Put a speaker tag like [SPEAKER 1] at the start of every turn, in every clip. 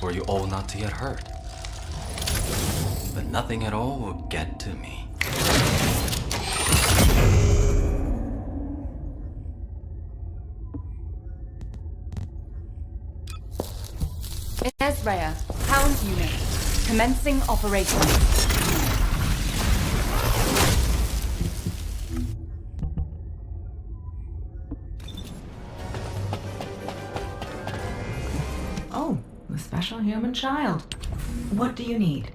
[SPEAKER 1] for you all not to get hurt. But nothing at all will get to me.
[SPEAKER 2] Ezreya, Hound Unit, commencing operations.
[SPEAKER 3] Oh, the special human child. What do you need?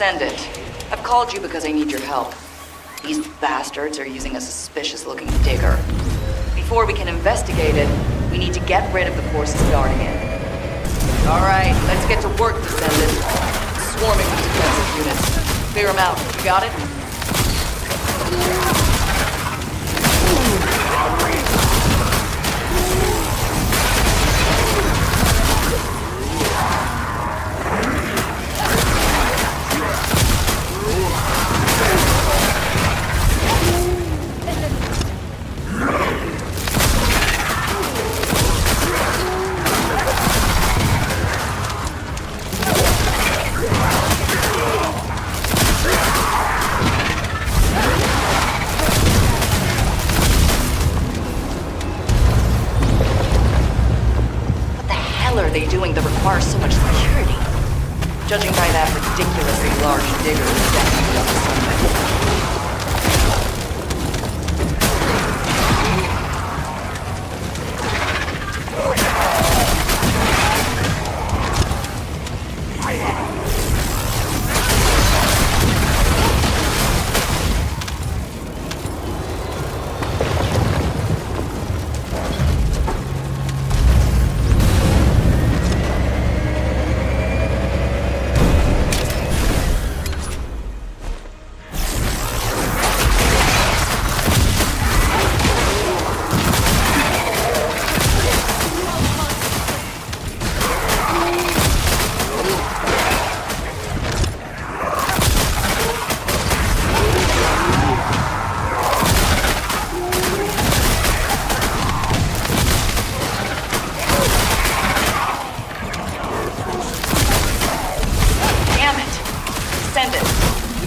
[SPEAKER 4] Descendant, I've called you because I need your help. These bastards are using a suspicious-looking digger. Before we can investigate it, we need to get rid of the forces guarding it. Alright, let's get to work, Descendant. Swarming with defensive units. Clear them out. You got it? That requires so much security. Judging by that ridiculously large digger, it's definitely up to something.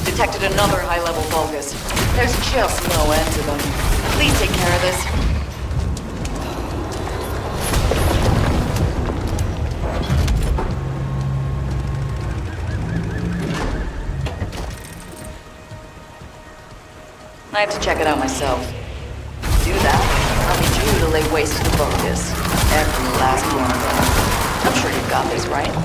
[SPEAKER 4] Detected another high-level focus. There's just no end to them. Please take care of this. I have to check it out myself. To do that, I'll need you to lay waste to the focus. Every last one of them. I'm sure you've got this, right?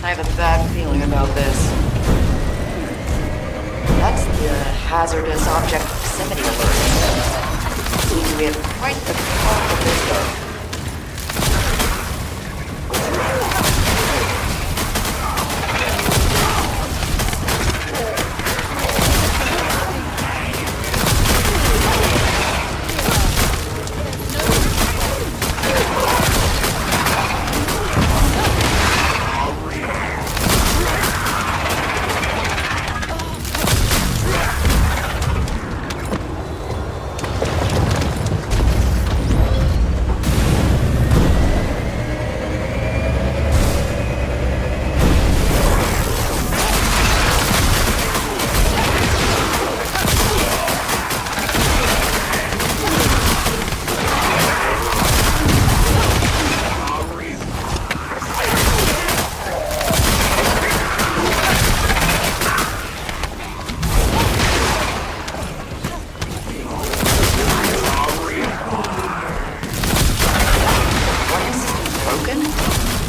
[SPEAKER 4] I have a bad feeling about this. That's the hazardous object proximity alert. Seems we have quite the top of this though.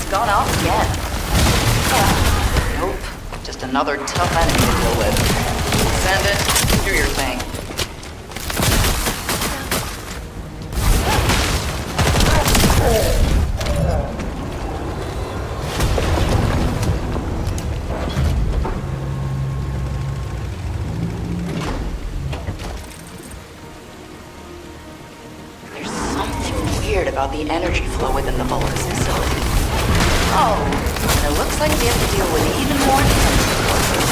[SPEAKER 4] Gone off again. Nope. Just another tough enemy to deal with. Send it. Do your thing. There's something weird about the energy flow within the Vulgus facility. Oh, and it looks like we have to deal with even more defensive forces.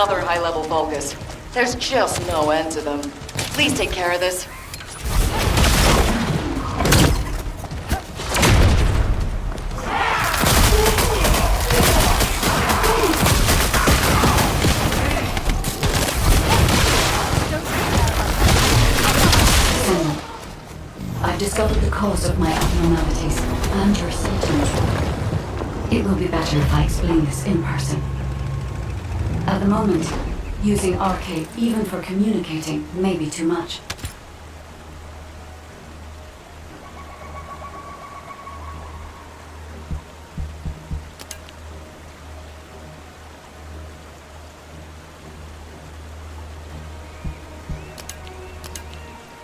[SPEAKER 4] another high-level Vulcus. There's just no end to them. Please take care of this.
[SPEAKER 5] I've discovered the cause of my abnormalities and your symptoms. It will be better if I explain this in person. At the moment, using Arcade even for communicating may be too much.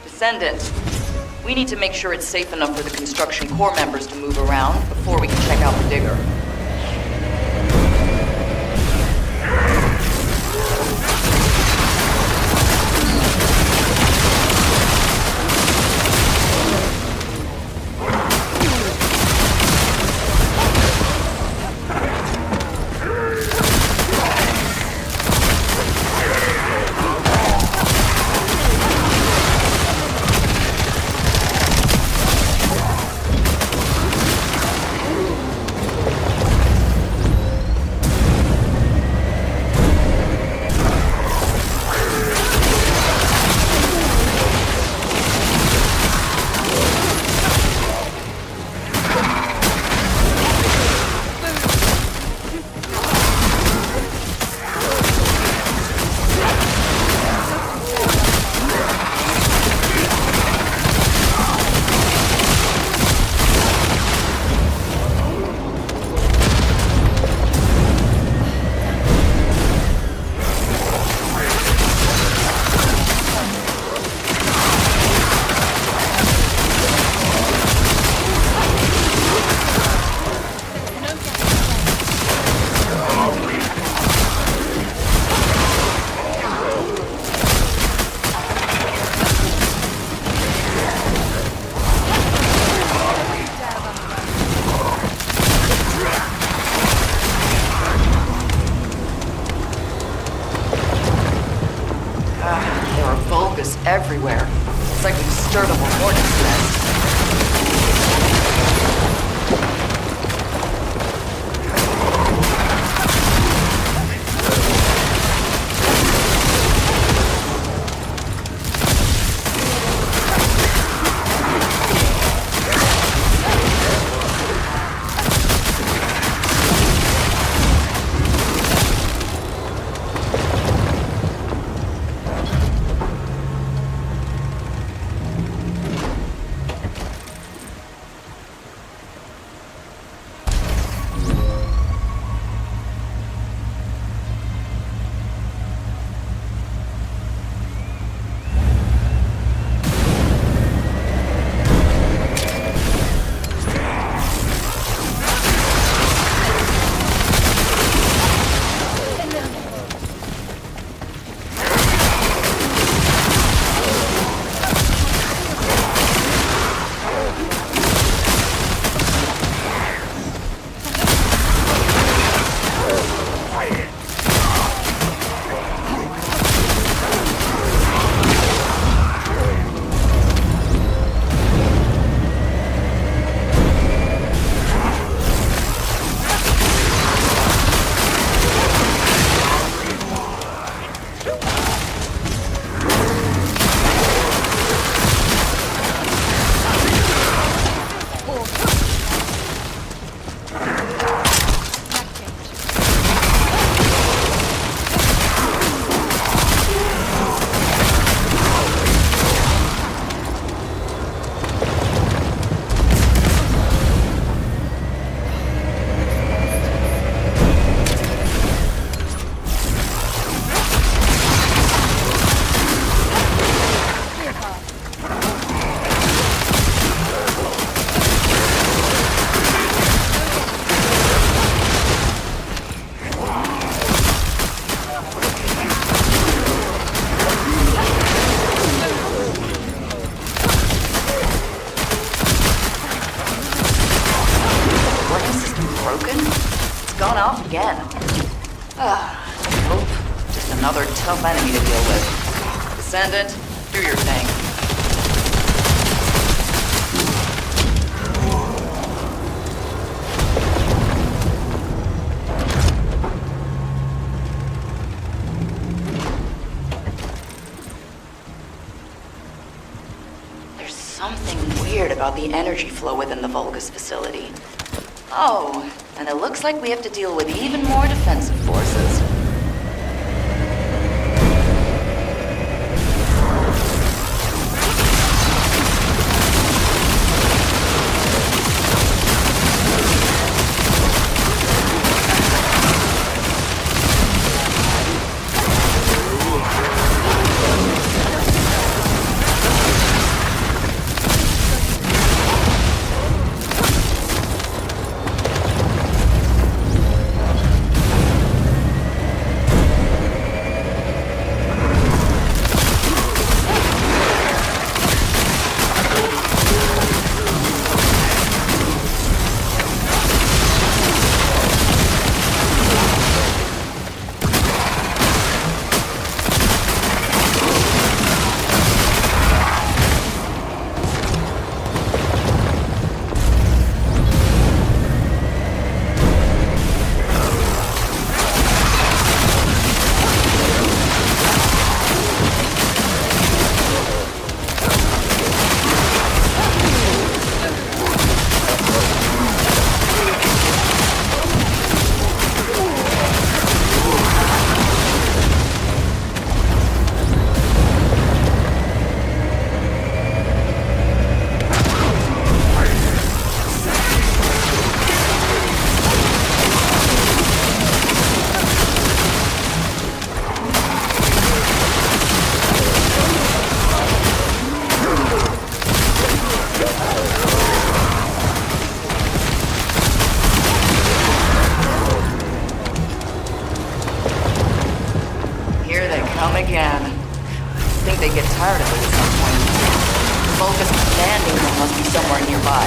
[SPEAKER 4] Descendant. We need to make sure it's safe enough for the construction core members to move around before we can check out the digger. Everywhere. It's like we've stirred up a hornet's nest. Gone off again. Just a Another tough enemy to deal with. Descendant, do your thing. There's something weird about the energy flow within the Vulgus facility. Oh, and it looks like we have to deal with even more defensive forces. Again. I think they get tired of it at some point. The Vulgus commanding them must be somewhere nearby.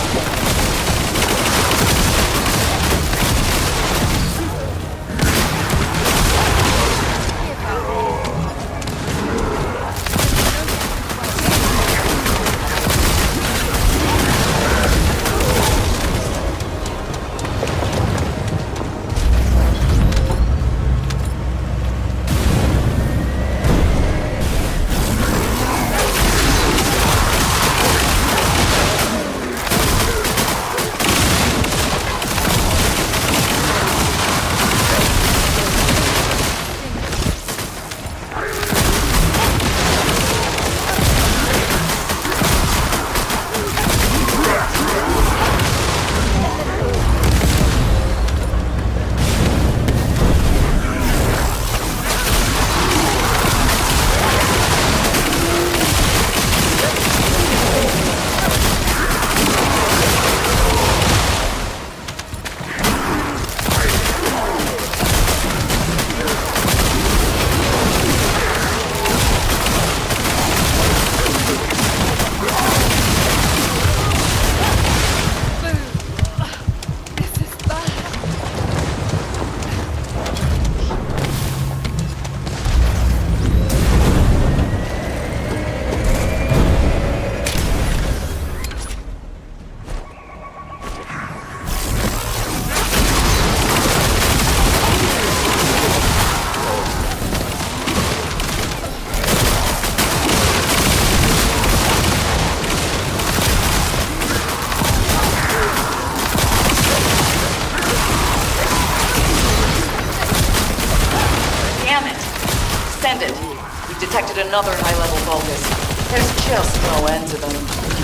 [SPEAKER 4] We've detected another high-level Vulgus. There's just no end to them.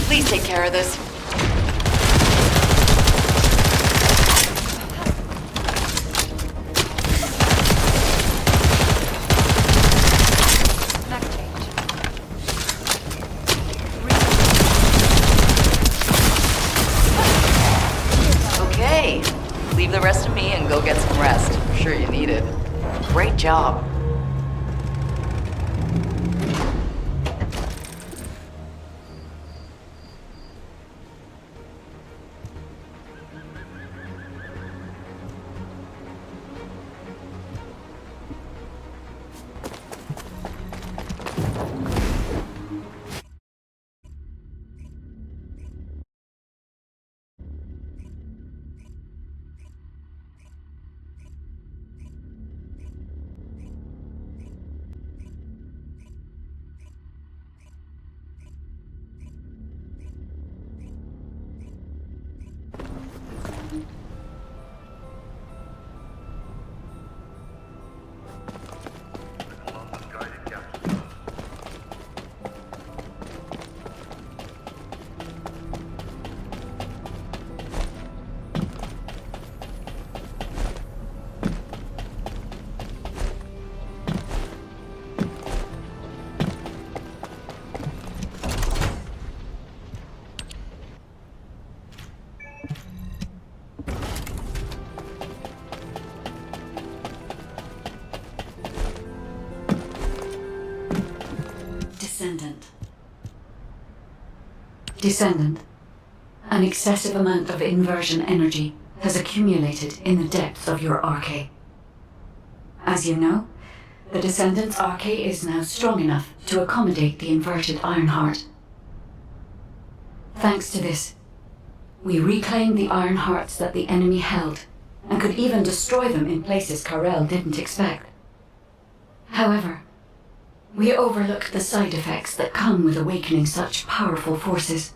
[SPEAKER 4] Please take care of this. Okay. Leave the rest to me and go get some rest. I'm sure you need it. Great job.
[SPEAKER 5] Descendant, an excessive amount of inversion energy has accumulated in the depths of your arche. As you know, the Descendant's arche is now strong enough to accommodate the inverted Ironheart. Thanks to this, we reclaimed the Ironhearts that the enemy held, and could even destroy them in places Karel didn't expect. However, we overlooked the side effects that come with awakening such powerful forces.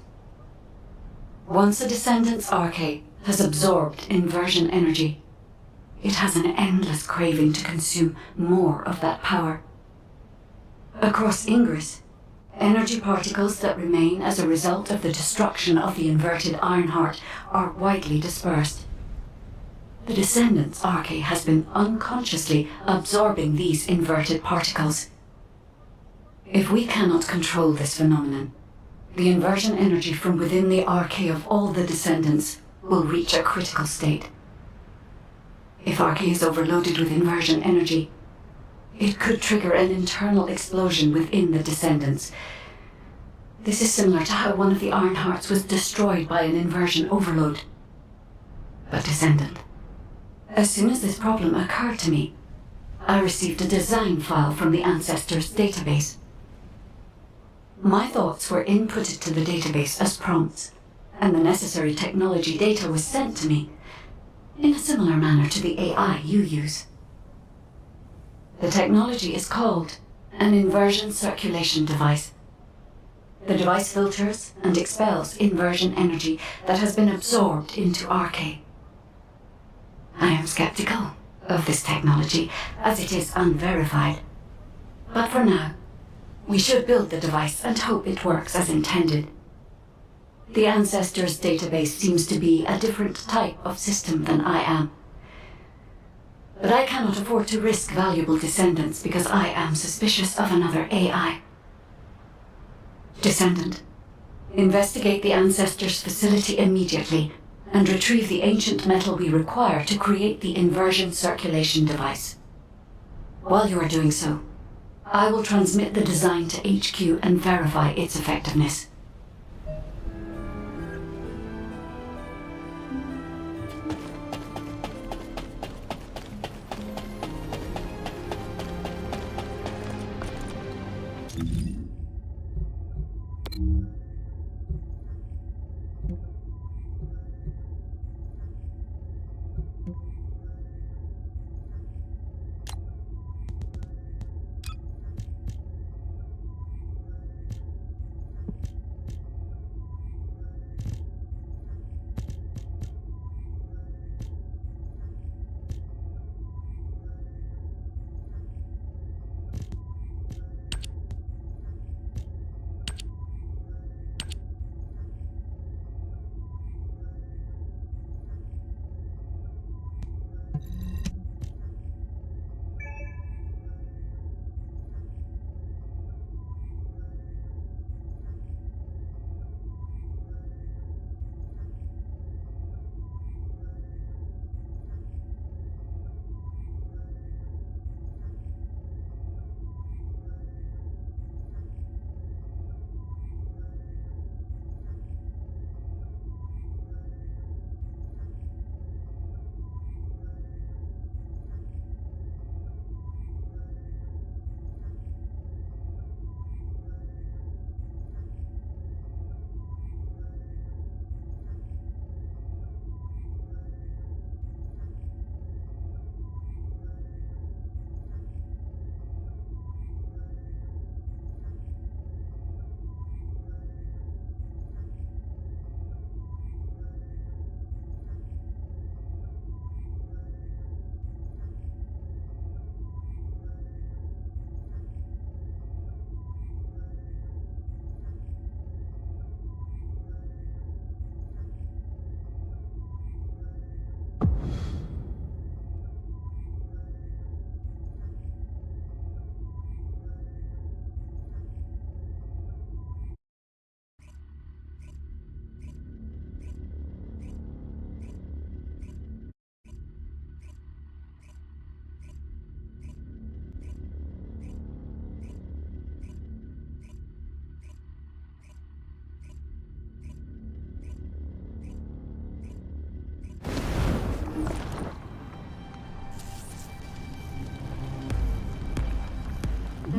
[SPEAKER 5] Once a Descendant's arche has absorbed inversion energy, it has an endless craving to consume more of that power. Across Ingress, energy particles that remain as a result of the destruction of the inverted Ironheart are widely dispersed. The Descendant's arche has been unconsciously absorbing these inverted particles. If we cannot control this phenomenon, the inversion energy from within the arche of all the Descendants will reach a critical state. If arche is overloaded with inversion energy, it could trigger an internal explosion within the Descendants. This is similar to how one of the Ironhearts was destroyed by an inversion overload. But Descendant, as soon as this problem occurred to me, I received a design file from the Ancestors database. My thoughts were inputted to the database as prompts, and the necessary technology data was sent to me, in a similar manner to the AI you use. The technology is called an inversion circulation device. The device filters and expels inversion energy that has been absorbed into arche. I am skeptical of this technology, as it is unverified. But for now, we should build the device and hope it works as intended. The Ancestors database seems to be a different type of system than I am. But I cannot afford to risk valuable Descendants because I am suspicious of another AI. Descendant, investigate the Ancestors facility immediately and retrieve the ancient metal we require to create the inversion circulation device. While you are doing so, I will transmit the design to HQ and verify its effectiveness.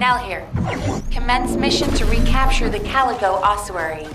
[SPEAKER 6] Nell here. Commence mission to recapture the Calico ossuary.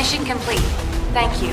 [SPEAKER 6] Mission complete. Thank you.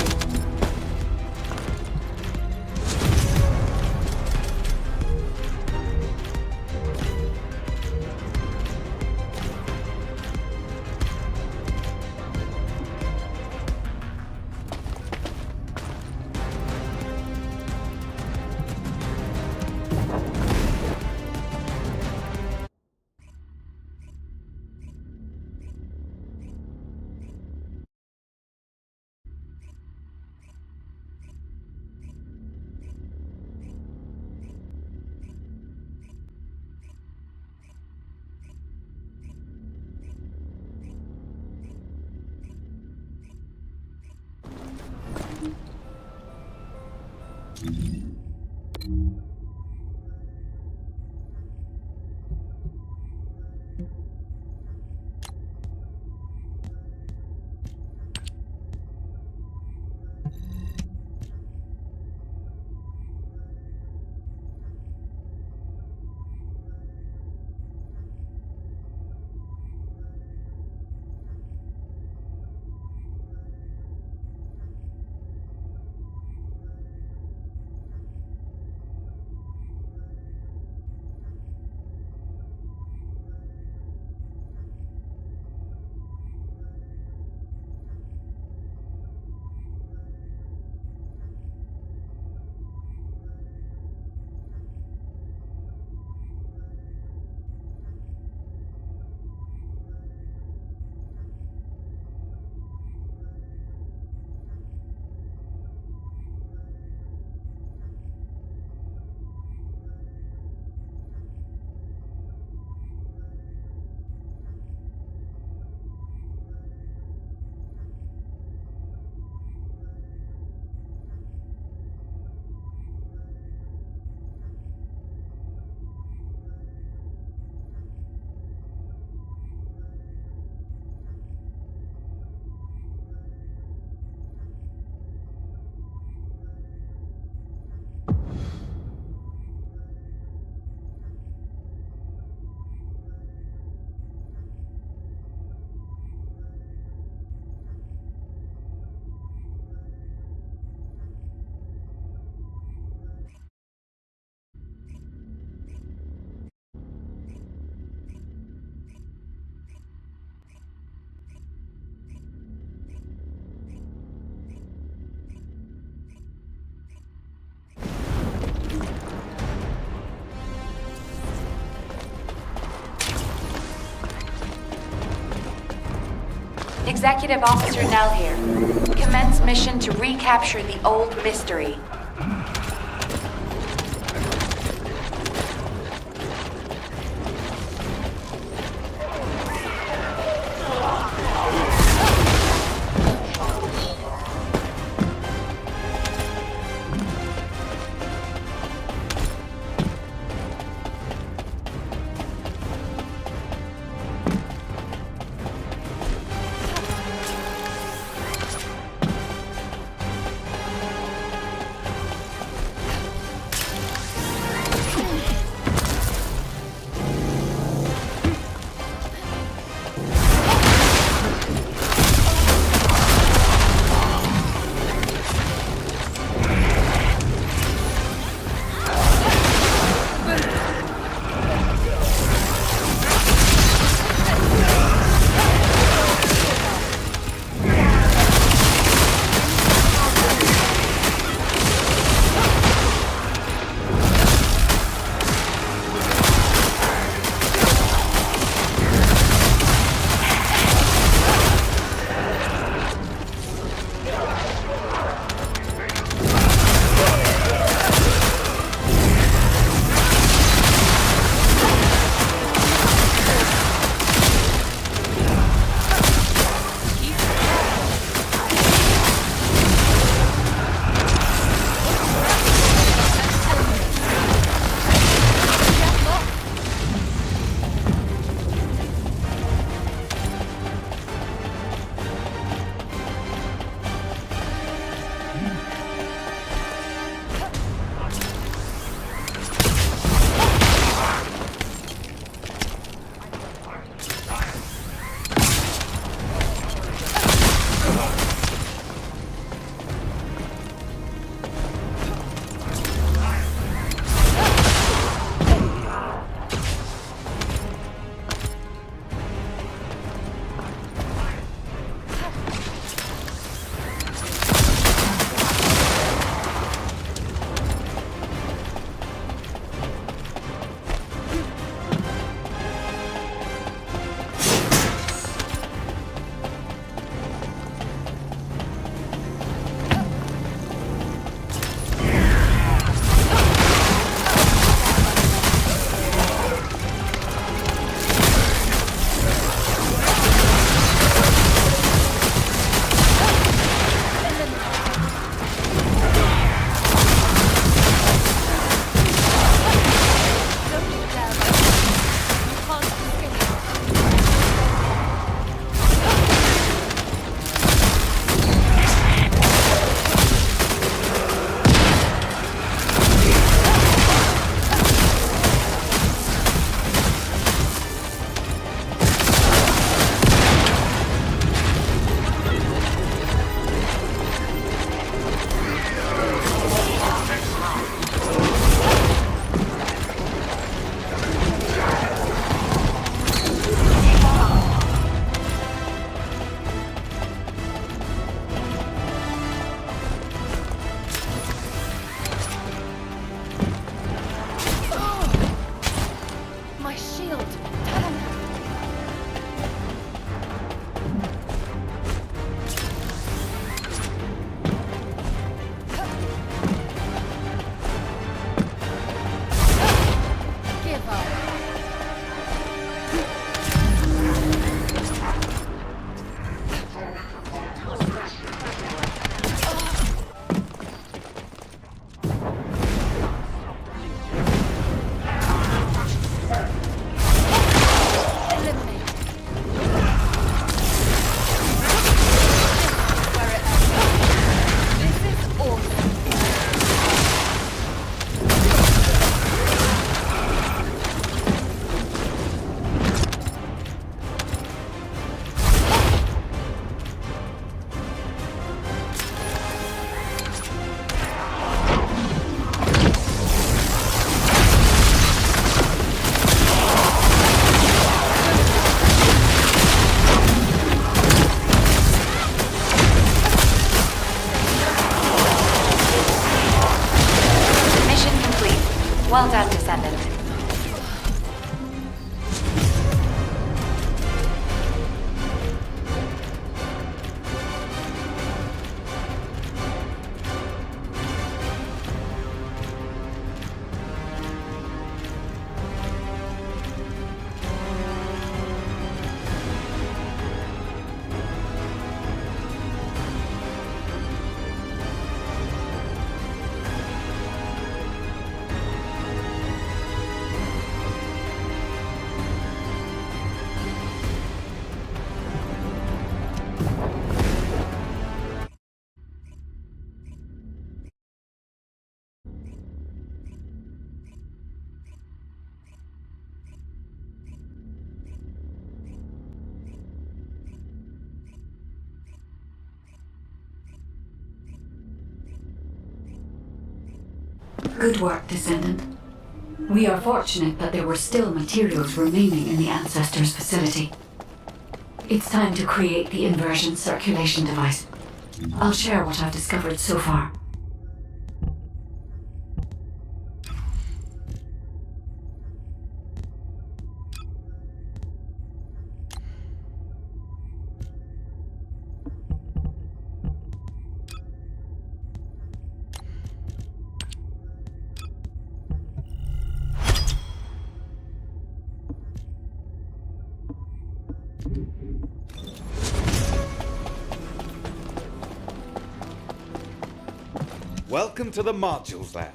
[SPEAKER 6] Executive Officer Nell here. Commence mission to recapture the old mystery.
[SPEAKER 5] Good work, Descendant. We are fortunate that there were still materials remaining in the Ancestors' facility. It's time to create the inversion circulation device. I'll share what I've discovered so far.
[SPEAKER 7] Welcome to the Modules Lab.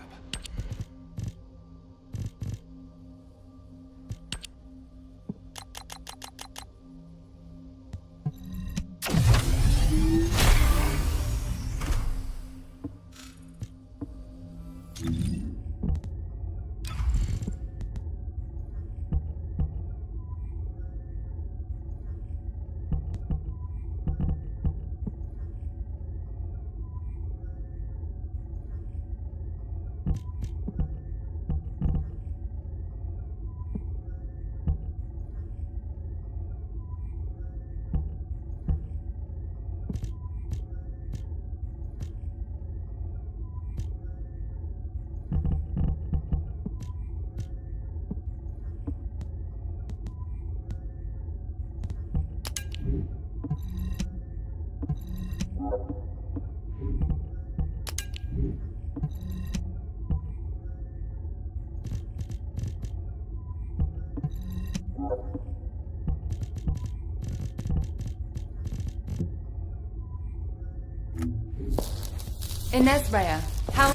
[SPEAKER 2] Inesrea, how...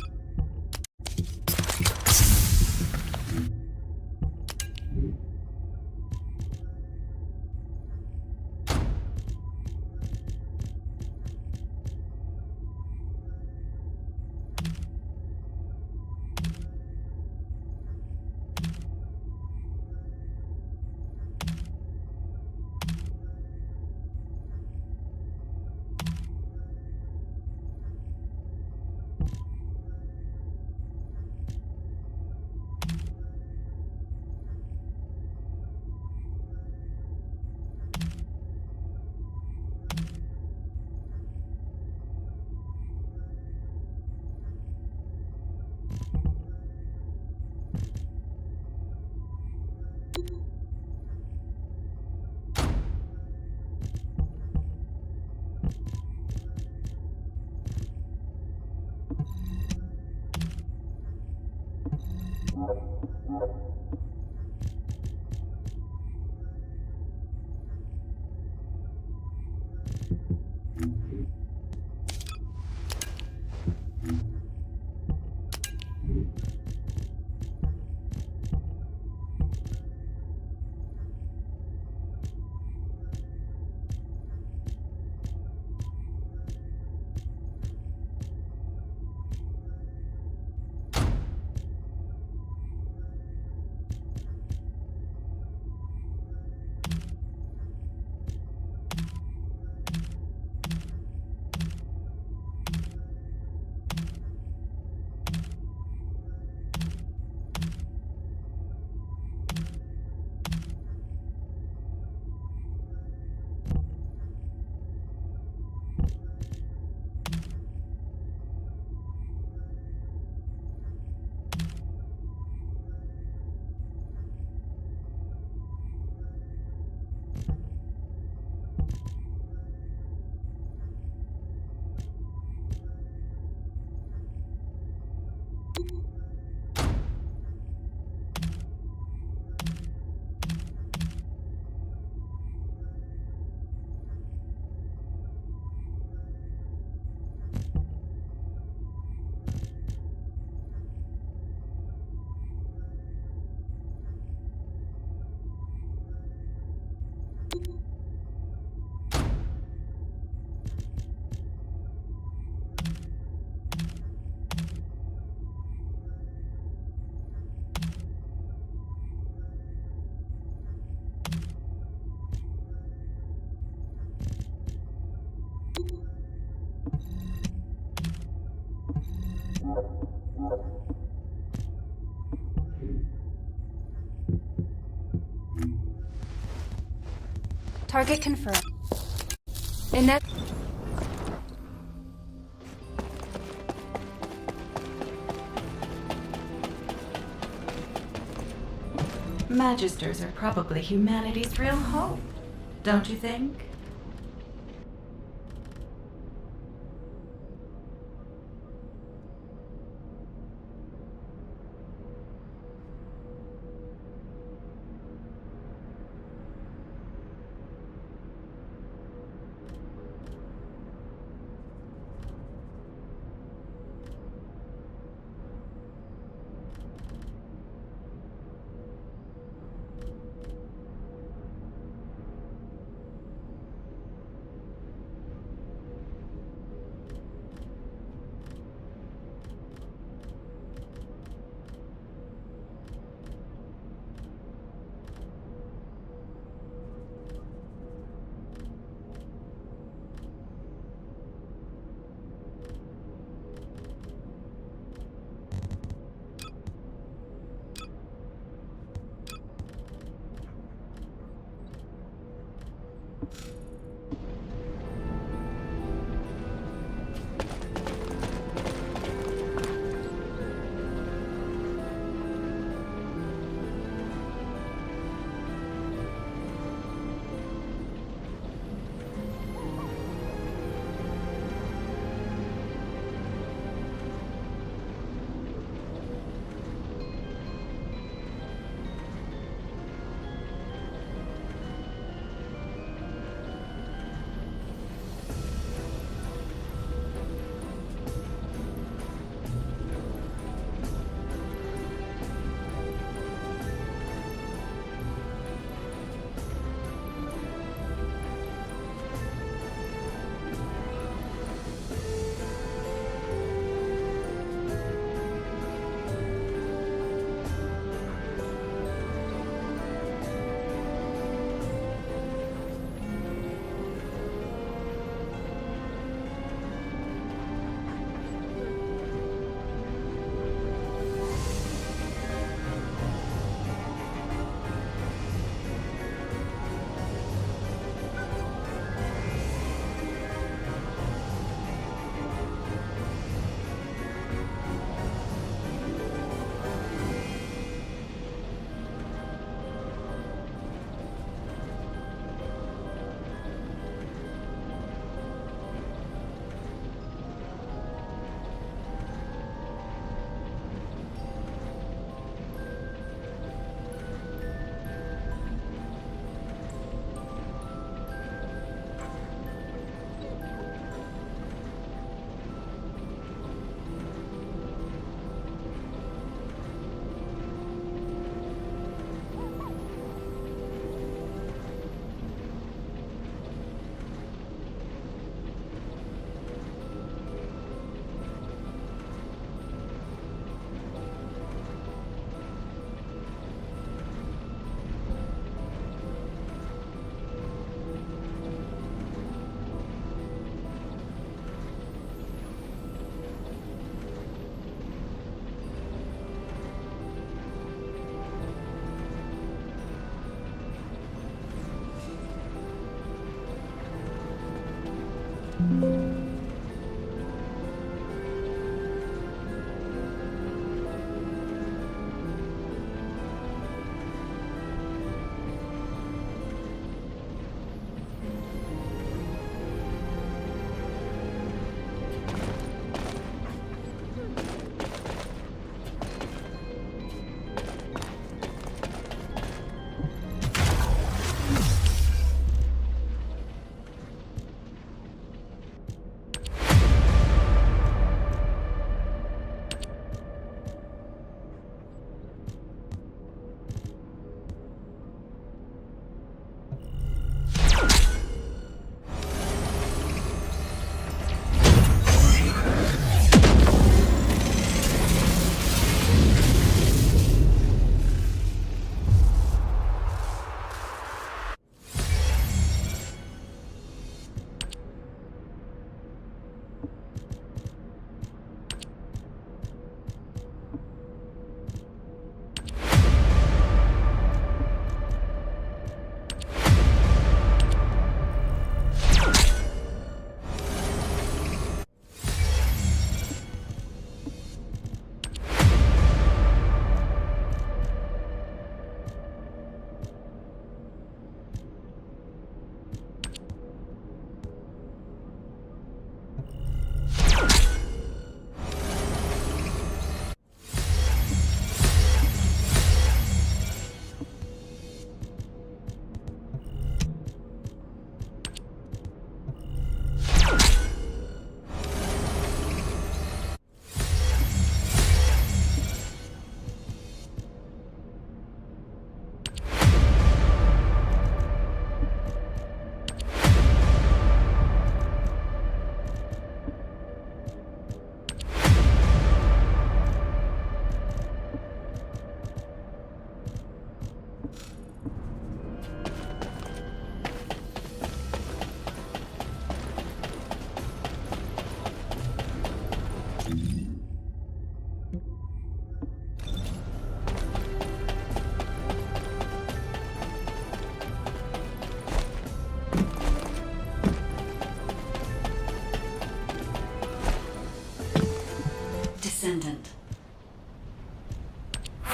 [SPEAKER 2] Target confirmed. In that.
[SPEAKER 3] Magisters are probably humanity's real hope, don't you think?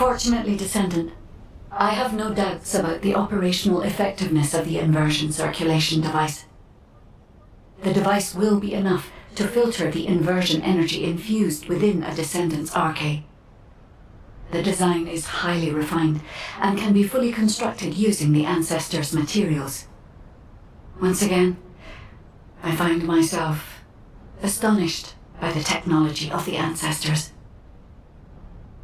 [SPEAKER 5] Fortunately, Descendant, I have no doubts about the operational effectiveness of the inversion circulation device. The device will be enough to filter the inversion energy infused within a Descendant's arcade. The design is highly refined and can be fully constructed using the Ancestors' materials. Once again, I find myself astonished by the technology of the Ancestors.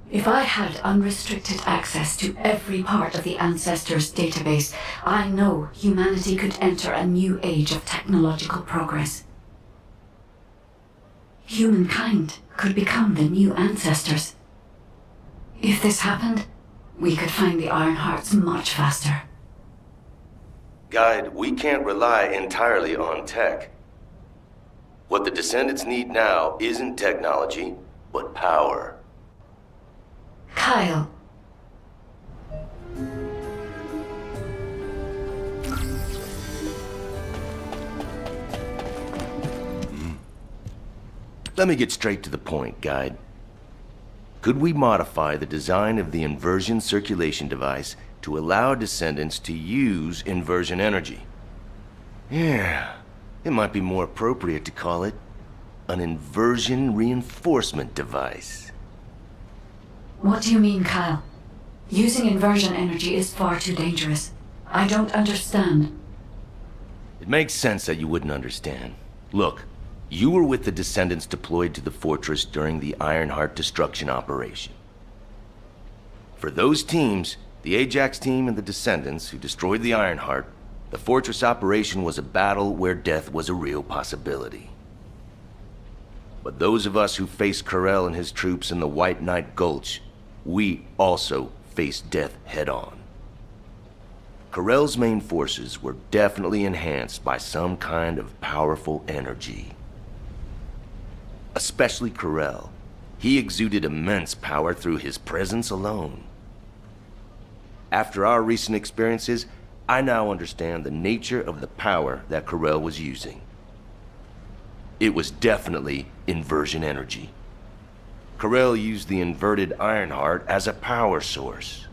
[SPEAKER 5] If I had unrestricted access to every part of the Ancestors' database, I know humanity could enter a new age of technological progress. Humankind could become the new Ancestors. If this happened, we could find the Iron Hearts much faster.
[SPEAKER 8] Guide, we can't rely entirely on tech. What the Descendants need now isn't technology, but power.
[SPEAKER 5] Kyle.
[SPEAKER 8] Let me get straight to the point, Guide. Could we modify the design of the inversion circulation device to allow Descendants to use inversion energy? Yeah, it might be more appropriate to call it an inversion reinforcement device.
[SPEAKER 5] What do you mean, Kyle? Using inversion energy is far too dangerous. I don't understand.
[SPEAKER 8] It makes sense that you wouldn't understand. Look, you were with the Descendants deployed to the fortress during the Ironheart destruction operation. For those teams, the Ajax team and the Descendants who destroyed the Ironheart, the fortress operation was a battle where death was a real possibility. But those of us who faced Corell and his troops in the White Knight Gulch, we also faced death head-on. Corell's main forces were definitely enhanced by some kind of powerful energy. Especially Corell. He exuded immense power through his presence alone. After our recent experiences, I now understand the nature of the power that Corell was using. It was definitely inversion energy. Corell used the inverted Ironheart as a power source.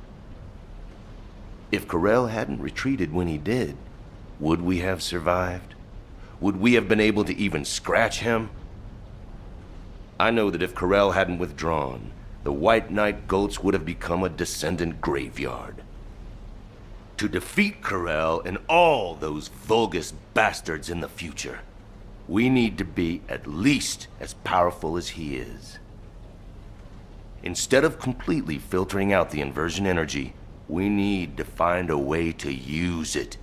[SPEAKER 8] If Corell hadn't retreated when he did, would we have survived? Would we have been able to even scratch him? I know that if Corell hadn't withdrawn, the White Knight Gulch would have become a Descendant graveyard. To defeat Corell and all those Vulgus bastards in the future, we need to be at least as powerful as he is. Instead of completely filtering out the inversion energy, we need to find a way to use it,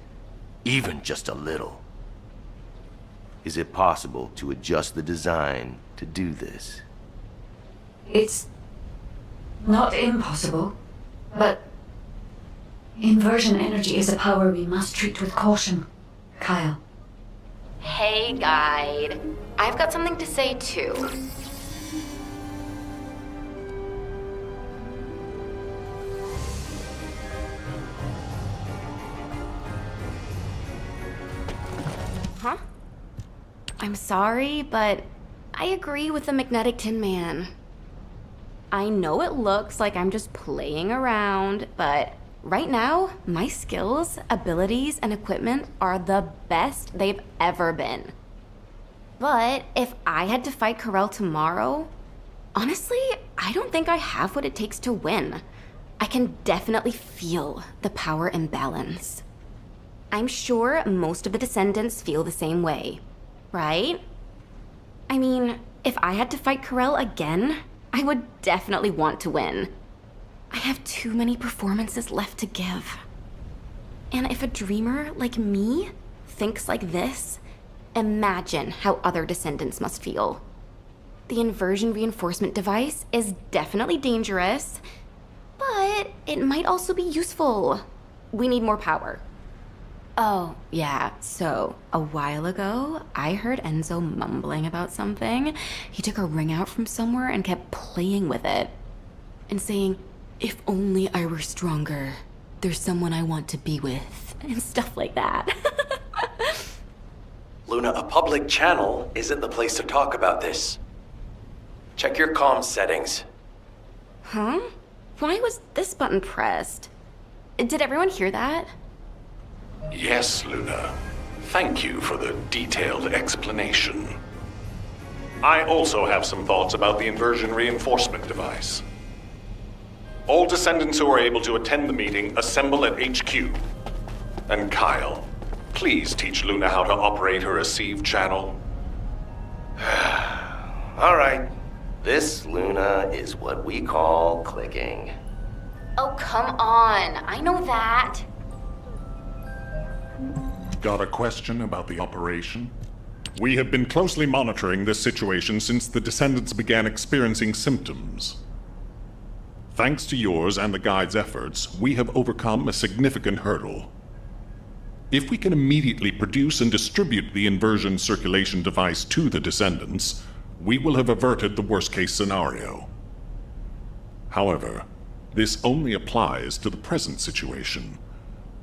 [SPEAKER 8] even just a little. Is it possible to adjust the design to do this?
[SPEAKER 5] It's not impossible, but inversion energy is a power we must treat with caution, Kyle.
[SPEAKER 6] Hey, Guide. I've got something to say, too. Huh? I'm sorry, but I agree with the Magnetic Tin Man. I know it looks like I'm just playing around, but right now, my skills, abilities, and equipment are the best they've ever been. But if I had to fight Corell tomorrow, honestly, I don't think I have what it takes to win. I can definitely feel the power imbalance. I'm sure most of the Descendants feel the same way, right? I mean, if I had to fight Corell again, I would definitely want to win. I have too many performances left to give. And if a dreamer like me thinks like this, imagine how other Descendants must feel. The inversion reinforcement device is definitely dangerous, but it might also be useful. We need more power. Oh, yeah, so a while ago, I heard Enzo mumbling about something. He took a ring out from somewhere and kept playing with it and saying, "If only I were stronger, there's someone I want to be with," and stuff like that.
[SPEAKER 9] Luna, a public channel isn't the place to talk about this. Check your comms settings.
[SPEAKER 6] Huh? Why was this button pressed? Did everyone hear that?
[SPEAKER 10] Yes, Luna. Thank you for the detailed explanation. I also have some thoughts about the inversion reinforcement device. All descendants who are able to attend the meeting assemble at HQ. And Kyle, please teach Luna how to operate her receive channel.
[SPEAKER 8] All right. This, Luna, is what we call clicking.
[SPEAKER 6] Oh, come on. I know that.
[SPEAKER 11] Got a question about the operation? We have been closely monitoring this situation since the Descendants began experiencing symptoms. Thanks to yours and the Guide's efforts, we have overcome a significant hurdle. If we can immediately produce and distribute the inversion circulation device to the Descendants, we will have averted the worst-case scenario. However, this only applies to the present situation.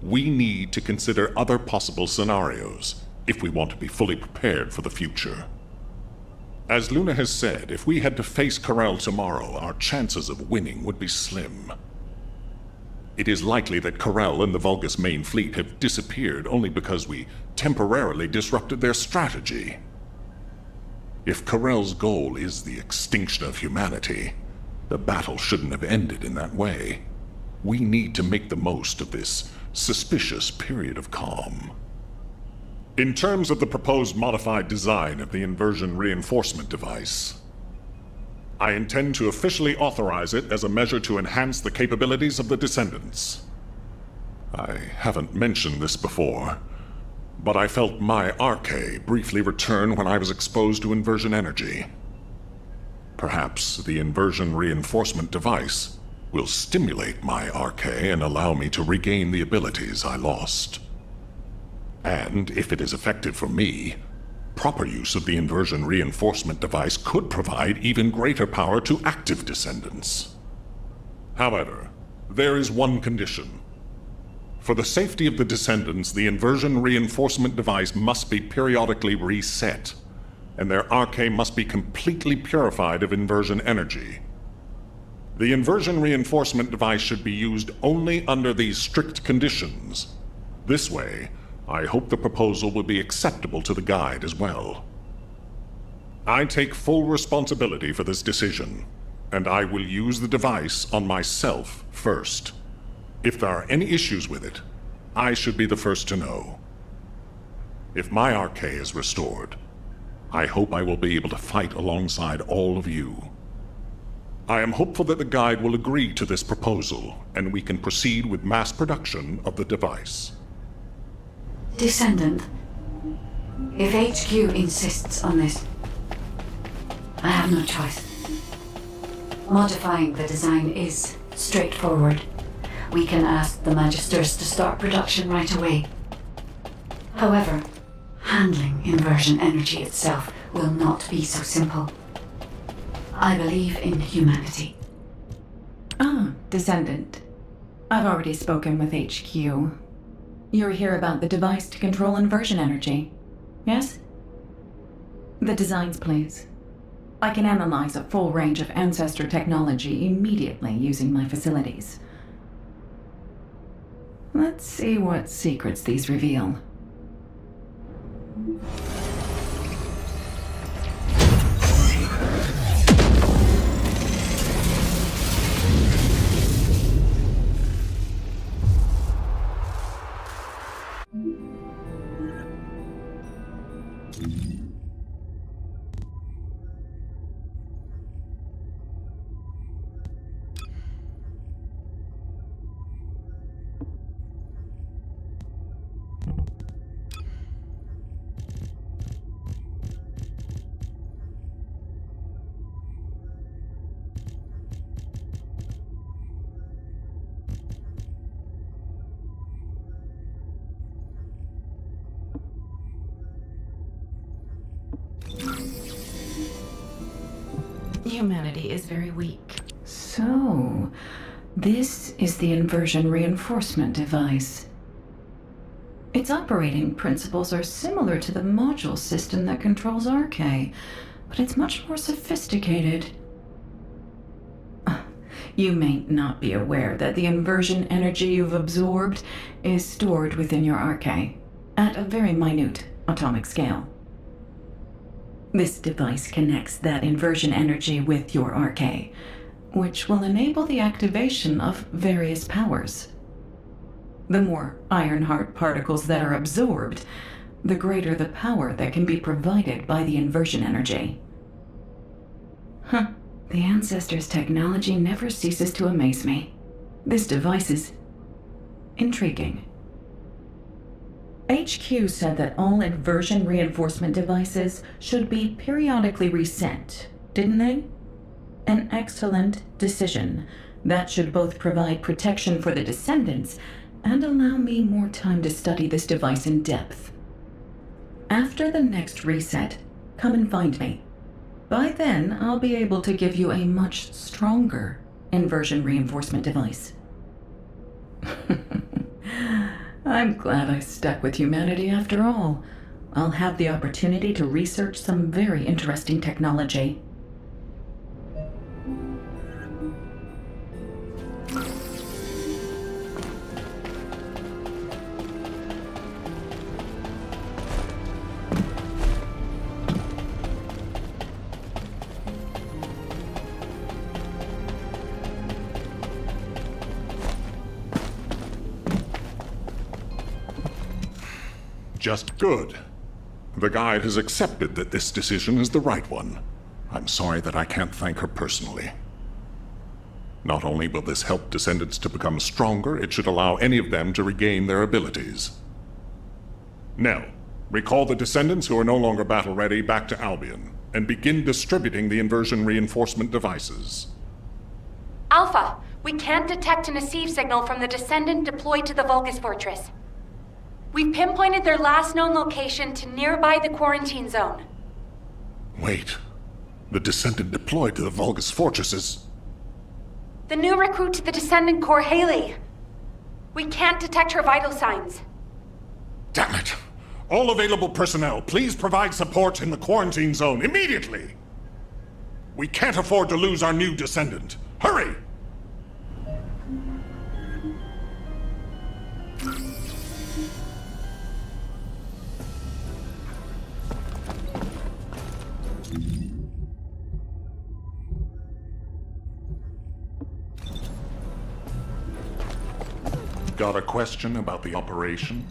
[SPEAKER 11] We need to consider other possible scenarios if we want to be fully prepared for the future. As Luna has said, if we had to face Corel tomorrow, our chances of winning would be slim. It is likely that Corel and the Vulgus main fleet have disappeared only because we temporarily disrupted their strategy. If Corel's goal is the extinction of humanity, the battle shouldn't have ended in that way. We need to make the most of this suspicious period of calm. In terms of the proposed modified design of the inversion reinforcement device, I intend to officially authorize it as a measure to enhance the capabilities of the Descendants. I haven't mentioned this before, but I felt my arche briefly return when I was exposed to inversion energy. Perhaps the inversion reinforcement device will stimulate my arche and allow me to regain the abilities I lost. And if it is effective for me, proper use of the inversion reinforcement device could provide even greater power to active Descendants. However, there is one condition. For the safety of the Descendants, the inversion reinforcement device must be periodically reset, and their arche must be completely purified of inversion energy. The inversion reinforcement device should be used only under these strict conditions. This way, I hope the proposal will be acceptable to the Guide as well. I take full responsibility for this decision, and I will use the device on myself first. If there are any issues with it, I should be the first to know. If my arche is restored, I hope I will be able to fight alongside all of you. I am hopeful that the Guide will agree to this proposal, and we can proceed with mass production of the device.
[SPEAKER 5] Descendant, if HQ insists on this, I have no choice. Modifying the design is straightforward. We can ask the Magisters to start production right away. However, handling inversion energy itself will not be so simple. I believe in humanity.
[SPEAKER 3] Descendant. I've already spoken with HQ. You're here about the device to control inversion energy, yes? The designs, please. I can analyze a full range of ancestor technology immediately using my facilities. Let's see what secrets these reveal. Humanity is very weak. So, this is the inversion reinforcement device. Its operating principles are similar to the module system that controls arche, but it's much more sophisticated. You may not be aware that the inversion energy you've absorbed is stored within your RK at a very minute atomic scale. This device connects that inversion energy with your RK, which will enable the activation of various powers. The more Ironheart particles that are absorbed, the greater the power that can be provided by the inversion energy. The Ancestors' technology never ceases to amaze me. This device is intriguing. HQ said that all inversion reinforcement devices should be periodically reset, didn't they? An excellent decision. That should both provide protection for the Descendants and allow me more time to study this device in depth. After the next reset, come and find me. By then, I'll be able to give you a much stronger inversion reinforcement device. I'm glad I stuck with humanity after all. I'll have the opportunity to research some very interesting technology.
[SPEAKER 11] Just good. The guide has accepted that this decision is the right one. I'm sorry that I can't thank her personally. Not only will this help Descendants to become stronger, it should allow any of them to regain their abilities. Nell, recall the Descendants who are no longer battle-ready back to Albion, and begin distributing the inversion reinforcement devices.
[SPEAKER 2] Alpha, we can't detect an Asif signal from the Descendant deployed to the Vulgus Fortress. We've pinpointed their last known location to nearby the quarantine zone.
[SPEAKER 11] Wait. The Descendant deployed to the Vulgus Fortress is...
[SPEAKER 2] The new recruit to the Descendant Corps, Haley. We can't detect her vital signs.
[SPEAKER 11] Damn it! All available personnel, please provide support in the quarantine zone immediately! We can't afford to lose our new Descendant. Hurry! Got a question about the operation?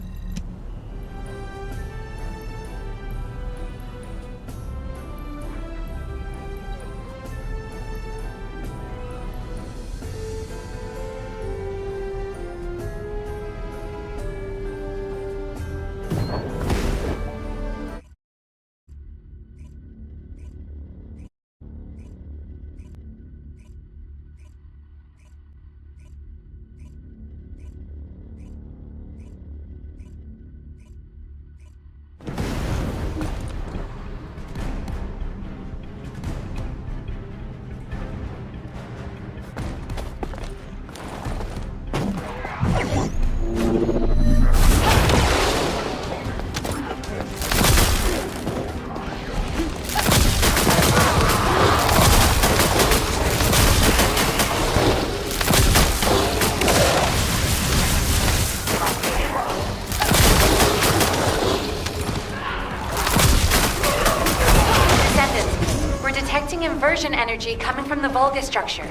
[SPEAKER 2] Inversion energy coming from the Vulgus structure.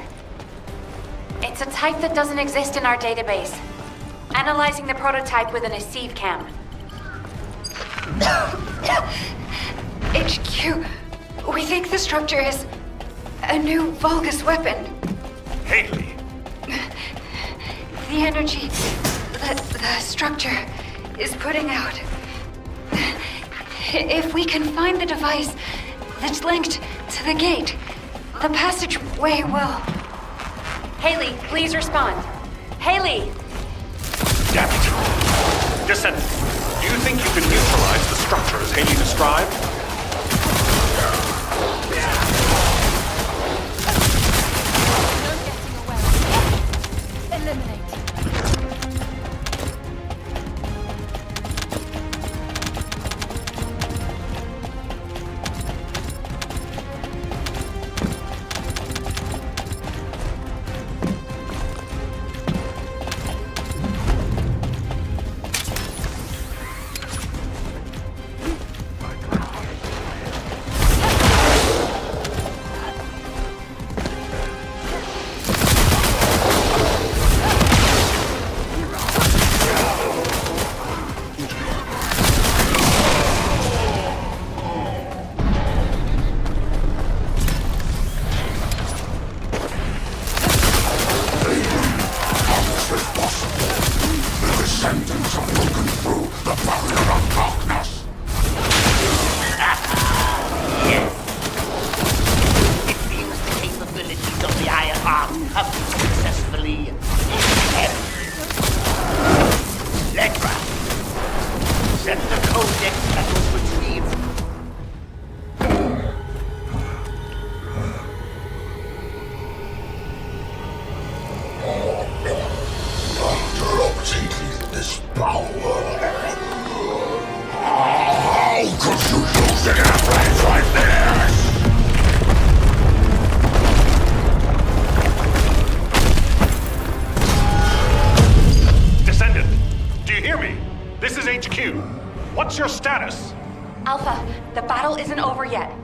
[SPEAKER 2] It's a type that doesn't exist in our database. Analyzing the prototype with an Asif cam.
[SPEAKER 5] HQ, we think the structure is a new Vulgus weapon.
[SPEAKER 10] Haley!
[SPEAKER 5] The energy the structure is putting out. If we can find the device that's linked to the gate, the passageway will...
[SPEAKER 2] Haley, please respond. Haley!
[SPEAKER 10] Damn it! Descendant, do you think you can neutralize the structure as Haley described?
[SPEAKER 2] No getting away. Eliminate.
[SPEAKER 12] It seems the capabilities of the IFR have been successfully Legra. Set the codex that was retrieved.
[SPEAKER 13] Taking this power. How could you use it in a place like this?
[SPEAKER 10] Descendant, do you hear me? This is HQ. What's your status?
[SPEAKER 2] Alpha, the battle isn't over yet.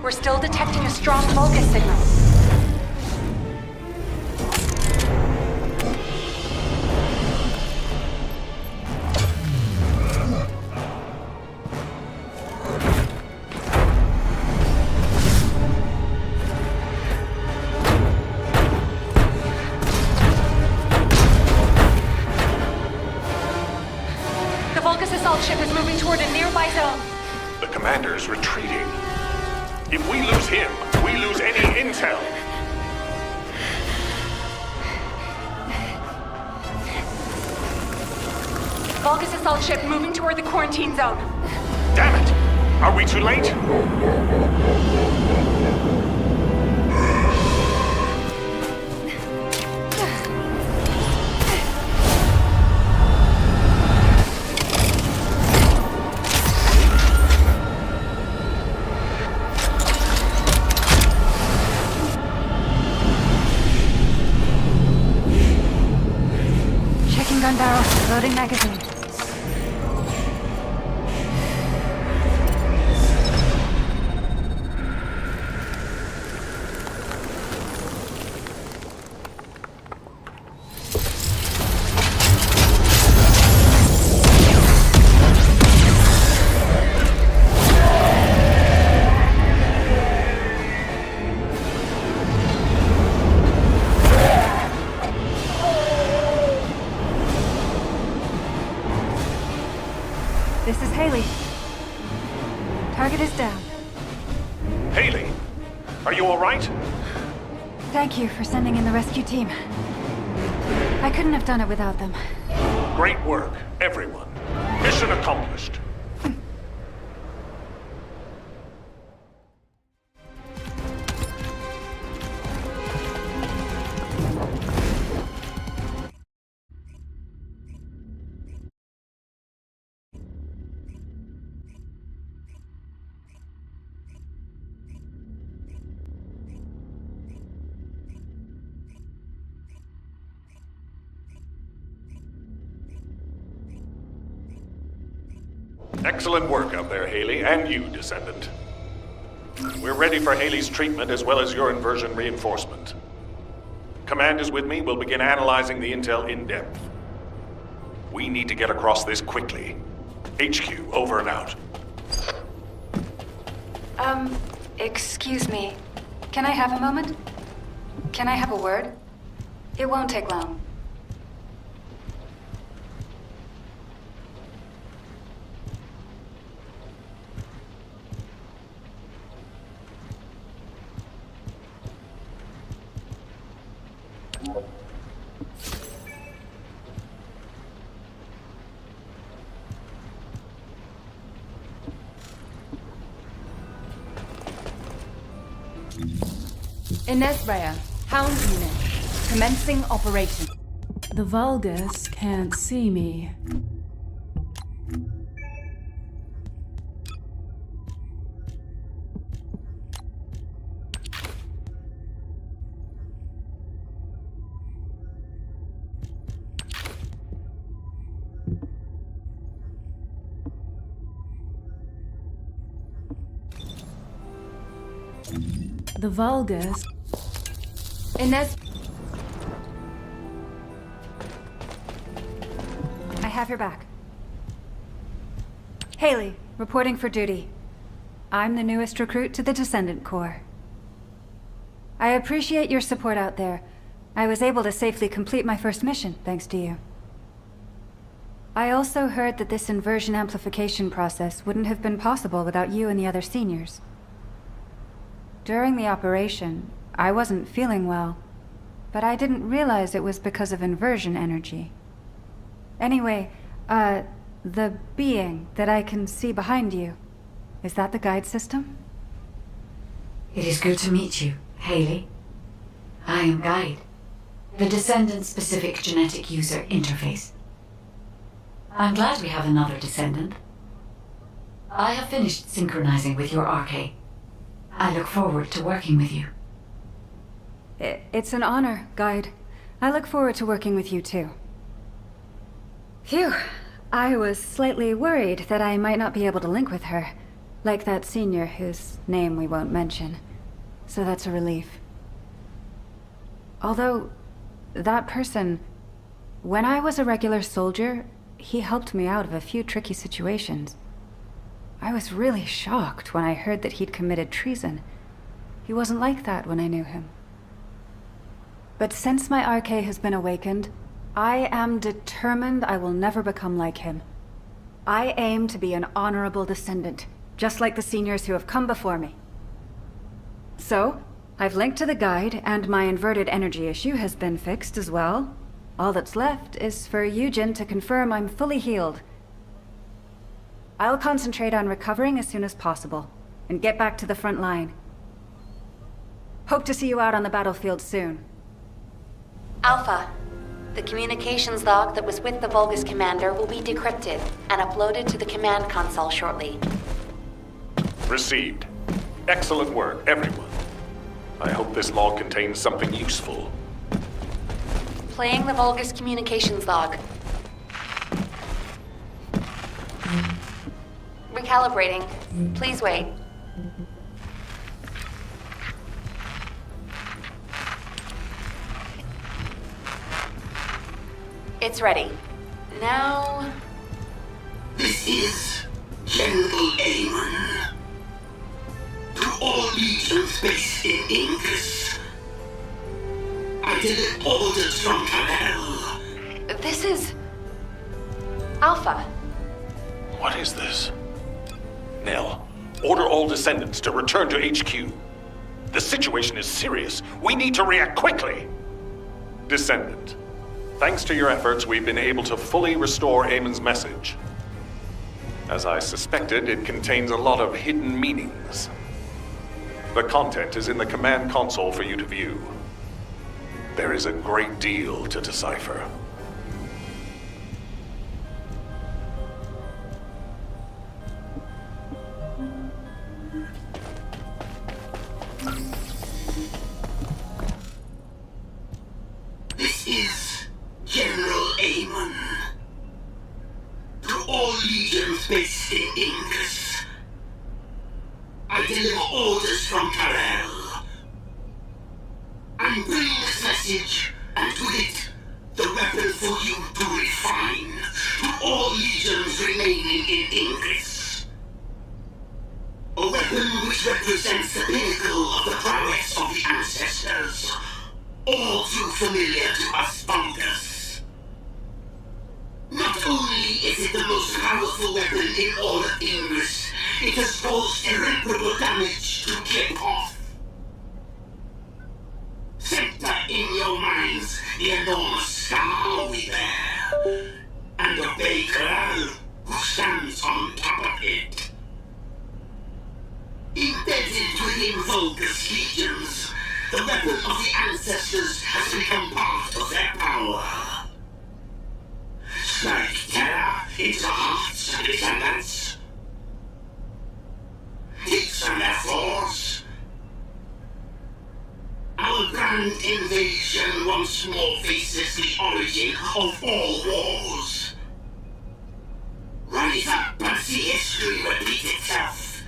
[SPEAKER 2] We're still detecting a strong focus signal. The Vulgus assault ship is moving toward a nearby zone.
[SPEAKER 10] The commander's retreating. If we lose him, we lose any intel.
[SPEAKER 2] Vulgus assault ship moving toward the quarantine zone.
[SPEAKER 10] Damn it! Are we too late?
[SPEAKER 2] Checking gun barrel, loading magazine.
[SPEAKER 14] This is Haley. Target is down.
[SPEAKER 10] Haley, are you all right?
[SPEAKER 14] Thank you for sending in the rescue team. I couldn't have done it without them.
[SPEAKER 10] Great work, everyone. Mission accomplished. Excellent work out there, Haley, and you, Descendant. We're ready for Haley's treatment as well as your inversion reinforcement. Command is with me. We'll begin analyzing the intel in depth. We need to get across this quickly. HQ, over and out.
[SPEAKER 14] Excuse me. Can I have a moment? Can I have a word? It won't take long.
[SPEAKER 15] Inesbrea, Hound Unit, commencing operation.
[SPEAKER 16] The Vulgus can't see me. The Vulgus.
[SPEAKER 15] Ines.
[SPEAKER 14] I have your back. Haley, reporting for duty. I'm the newest recruit to the Descendant Corps. I appreciate your support out there. I was able to safely complete my first mission, thanks to you. I also heard that this inversion amplification process wouldn't have been possible without you and the other seniors. During the operation, I wasn't feeling well, but I didn't realize it was because of inversion energy. Anyway, the being that I can see behind you, is that the guide system?
[SPEAKER 5] It is good to meet you, Haley. I am Guide, the Descendant-specific genetic user interface. I'm glad we have another Descendant. I have finished synchronizing with your RK. I look forward to working with you.
[SPEAKER 14] It's an honor, Guide. I look forward to working with you too. Phew. I was slightly worried that I might not be able to link with her, like that senior whose name we won't mention. So that's a relief. Although, that person, when I was a regular soldier, he helped me out of a few tricky situations. I was really shocked when I heard that he'd committed treason. He wasn't like that when I knew him. But since my RK has been awakened, I am determined I will never become like him. I aim to be an honorable descendant, just like the seniors who have come before me. So, I've linked to the guide, and my inverted energy issue has been fixed as well. All that's left is for Eugen to confirm I'm fully healed. I'll concentrate on recovering as soon as possible, and get back to the front line. Hope to see you out on the battlefield soon.
[SPEAKER 2] Alpha, the communications log that was with the Vulgus commander will be decrypted and uploaded to the command console shortly.
[SPEAKER 10] Received. Excellent work, everyone. I hope this log contains something useful.
[SPEAKER 2] Playing the Vulgus communications log. Recalibrating. Please wait. It's ready. Now...
[SPEAKER 13] This is General Amon. To all legions based in Ingus, I deliver orders from Kal-El.
[SPEAKER 2] This is... Alpha.
[SPEAKER 10] What is this? Nell, order all descendants to return to HQ. The situation is serious. We need to react quickly. Descendant, thanks to your efforts, we've been able to fully restore Amon's message. As I suspected, it contains a lot of hidden meanings. The content is in the command console for you to view. There is a great deal to decipher.
[SPEAKER 13] This is General Amon. To all legions based in Ingus, I deliver orders from Kal-El. I'm bringing this message, and with it, the weapon for you to refine to all legions remaining in Ingus. A weapon which represents the pinnacle of the prowess of the ancestors, all too familiar to us Vulgus. Not only is it the most powerful weapon in all of Ingus, it has caused irreparable damage to Kiphoff. Center in your minds the enormous scar we bear, and the Baker who stands on top of it. Embedded within Vulgus legions, the weapon of the ancestors has become part of their power. Strike terror into the hearts of descendants. Hits on their force. Our grand invasion once more faces the origin of all wars. Rise up and see history repeat itself,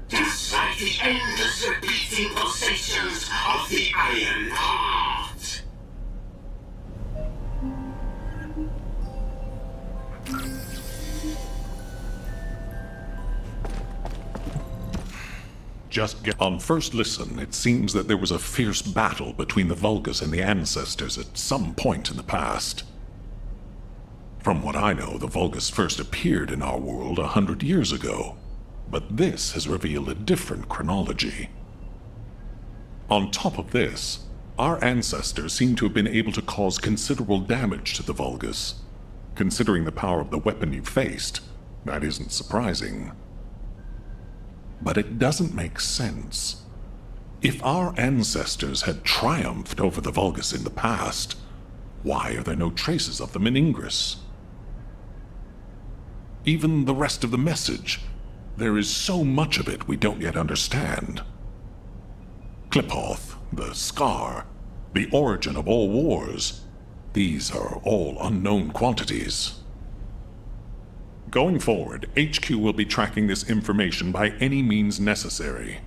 [SPEAKER 13] just like the endless repeating pulsations of the Iron Heart.
[SPEAKER 11] On first listen, it seems that there was a fierce battle between the Vulgus and the Ancestors at some point in the past. From what I know, the Vulgus first appeared in our world 100 years ago, but this has revealed a different chronology. On top of this, our ancestors seem to have been able to cause considerable damage to the Vulgus. Considering the power of the weapon you faced, that isn't surprising. But it doesn't make sense. If our ancestors had triumphed over the Vulgus in the past, why are there no traces of them in Ingress? Even the rest of the message, there is so much of it we don't yet understand. Kliphoth, the Scar, the origin of all wars, these are all unknown quantities. Going forward, HQ will be tracking this information by any means necessary.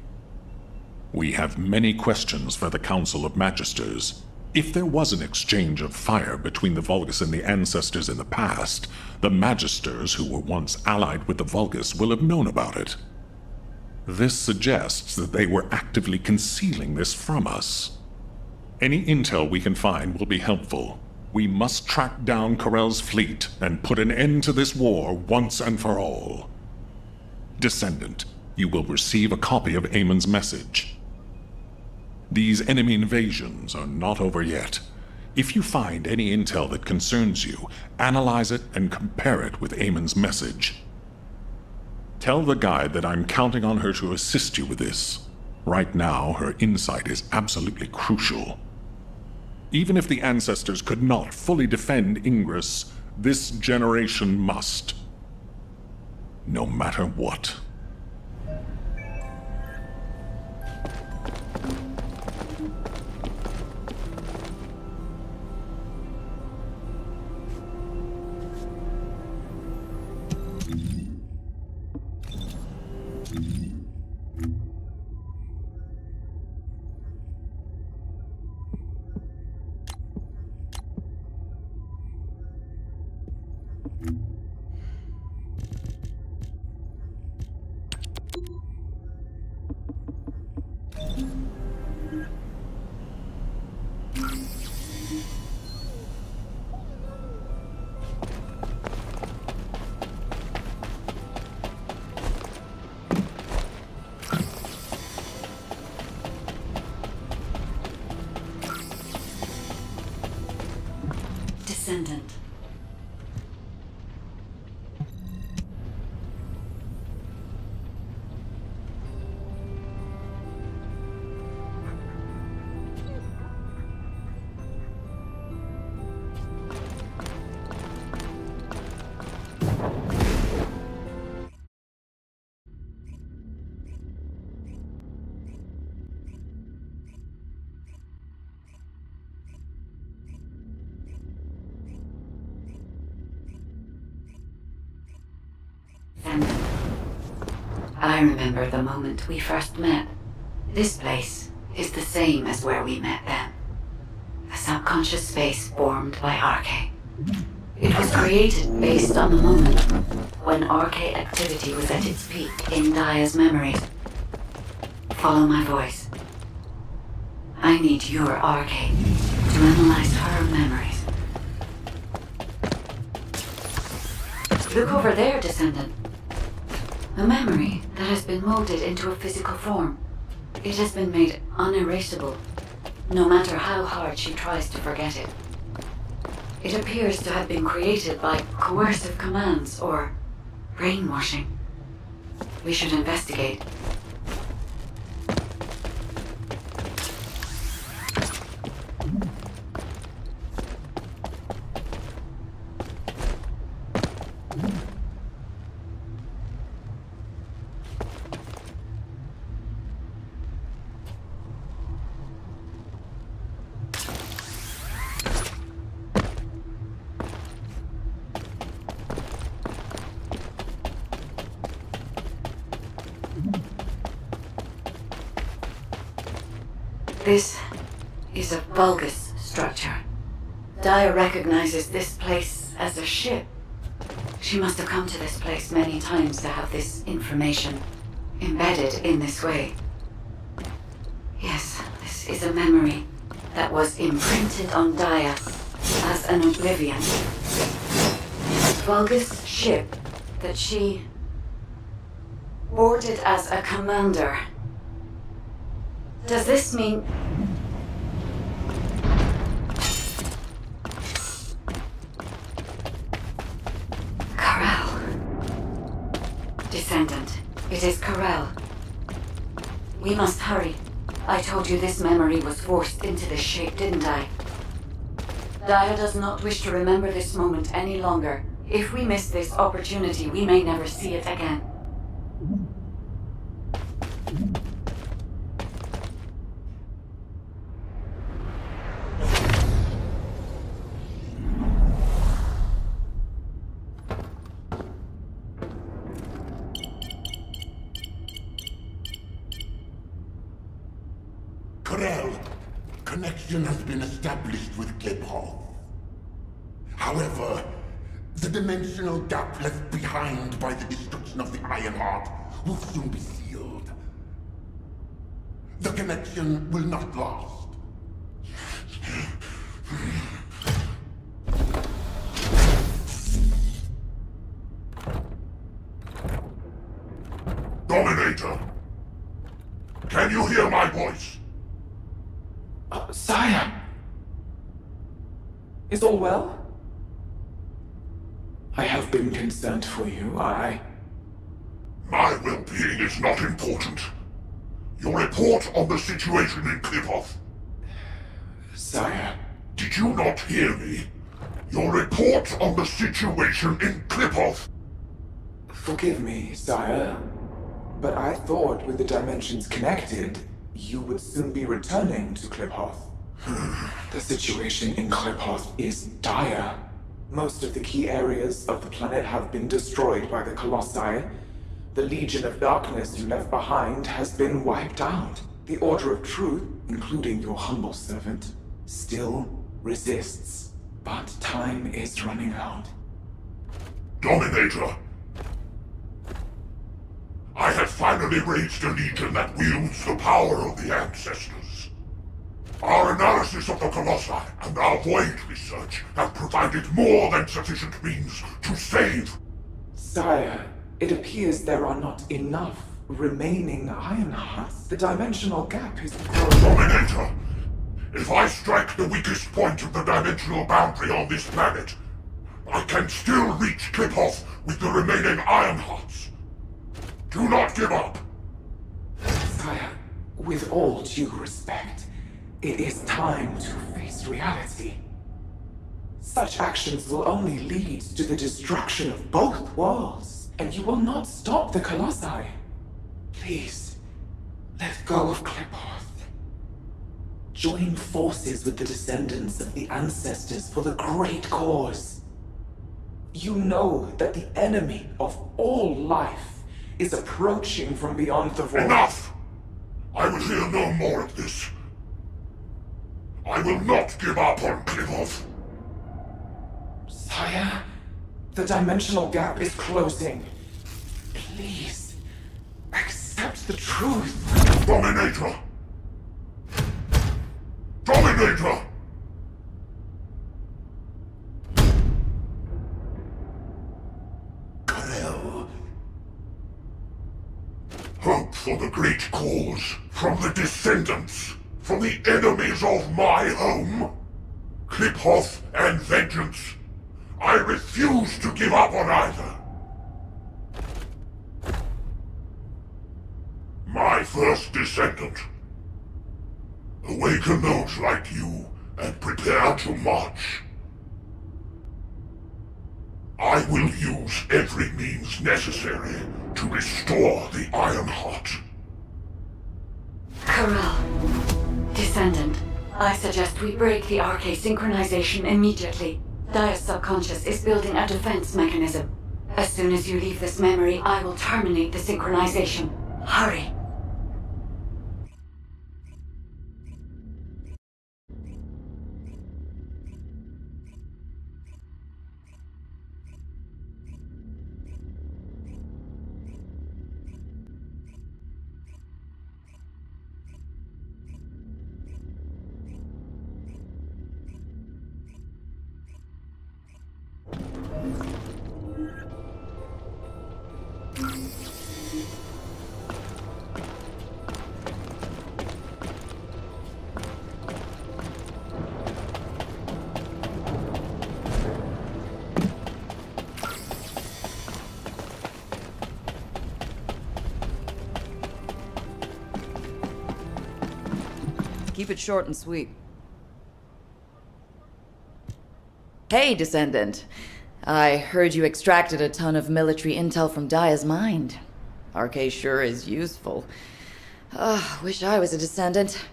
[SPEAKER 11] We have many questions for the Council of Magisters. If there was an exchange of fire between the Vulgus and the ancestors in the past, the Magisters who were once allied with the Vulgus will have known about it. This suggests that they were actively concealing this from us. Any intel we can find will be helpful. We must track down Corell's fleet and put an end to this war once and for all. Descendant, you will receive a copy of Amon's message. These enemy invasions are not over yet. If you find any intel that concerns you, analyze it and compare it with Amon's message. Tell the guide that I'm counting on her to assist you with this. Right now, her insight is absolutely crucial. Even if the ancestors could not fully defend Ingress, this generation must. No matter what.
[SPEAKER 5] Descendant. I remember the moment we first met. This place is the same as where we met then. A subconscious space formed by Arche. It was created based on the moment when Arche activity was at its peak in Daya's memories. Follow my voice. I need your Arche to analyze her memories. Look over there, Descendant. A memory that has been molded into a physical form. It has been made unerasable, no matter how hard she tries to forget it. It appears to have been created by coercive commands or brainwashing. We should investigate. This is a Vulgus structure. Daya recognizes this place as a ship. She must have come to this place many times to have this information embedded in this way. Yes, this is a memory that was imprinted on Daya as an oblivion. Vulgus ship that she boarded as a commander. Does this mean... Corel. Descendant, it is Corel. We must hurry. I told you this memory was forced into this shape, didn't I? Daya does not wish to remember this moment any longer. If we miss this opportunity, we may never see it again.
[SPEAKER 13] Corel, connection has been established with Cliphoff. However, the dimensional gap left behind by the destruction of the Ironheart will soon be sealed. The connection will not last.
[SPEAKER 10] Dominator! Can you hear my voice?
[SPEAKER 1] Sire! Is all well? I have been concerned for you,
[SPEAKER 10] My well-being is not important. Your report on the situation in Cliphoff.
[SPEAKER 1] Sire?
[SPEAKER 10] Did you not hear me? Your report on the situation in Cliphoff.
[SPEAKER 1] Forgive me, sire, but I thought with the dimensions connected, you would soon be returning to Cliphoff. The situation in Cliphoff is dire. Most of the key areas of the planet have been destroyed by the Colossi. The Legion of Darkness you left behind has been wiped out. The Order of Truth, including your humble servant, still resists. But time is running out.
[SPEAKER 10] Dominator! I have finally raised a legion that wields the power of the ancestors. Our analysis of the Colossi and our Void research have provided more than sufficient means to save.
[SPEAKER 1] Sire, it appears there are not enough remaining Ironhearts. The dimensional gap is growing.
[SPEAKER 10] Dominator! If I strike the weakest point of the dimensional boundary on this planet, I can still reach Cliphoff with the remaining Ironhearts. Do not give up!
[SPEAKER 1] Sire, with all due respect, it is time to face reality. Such actions will only lead to the destruction of both worlds, and you will not stop the Colossi. Please, let go of Cliphoff. Join forces with the descendants of the ancestors for the great cause. You know that the enemy of all life is approaching from beyond the void.
[SPEAKER 10] Enough! I will hear no more of this. I will not give up on Cliphoff.
[SPEAKER 1] Sire, the dimensional gap is closing. Please, accept the truth.
[SPEAKER 10] Dominator! Dominator!
[SPEAKER 13] Corel.
[SPEAKER 10] Hope for the great cause, from the descendants, from the enemies of my home. Cliphoff and vengeance. I refuse to give up on either. My first descendant. Awaken those like you and prepare to march. I will use every means necessary to restore the Ironheart.
[SPEAKER 5] Corel. Descendant, I suggest we break the RK synchronization immediately. Daya's subconscious is building a defense mechanism. As soon as you leave this memory, I will terminate the synchronization. Hurry.
[SPEAKER 4] Keep it short and sweet. Hey, Descendant. I heard you extracted a ton of military intel from Daya's mind. RK sure is useful. Wish I was a Descendant.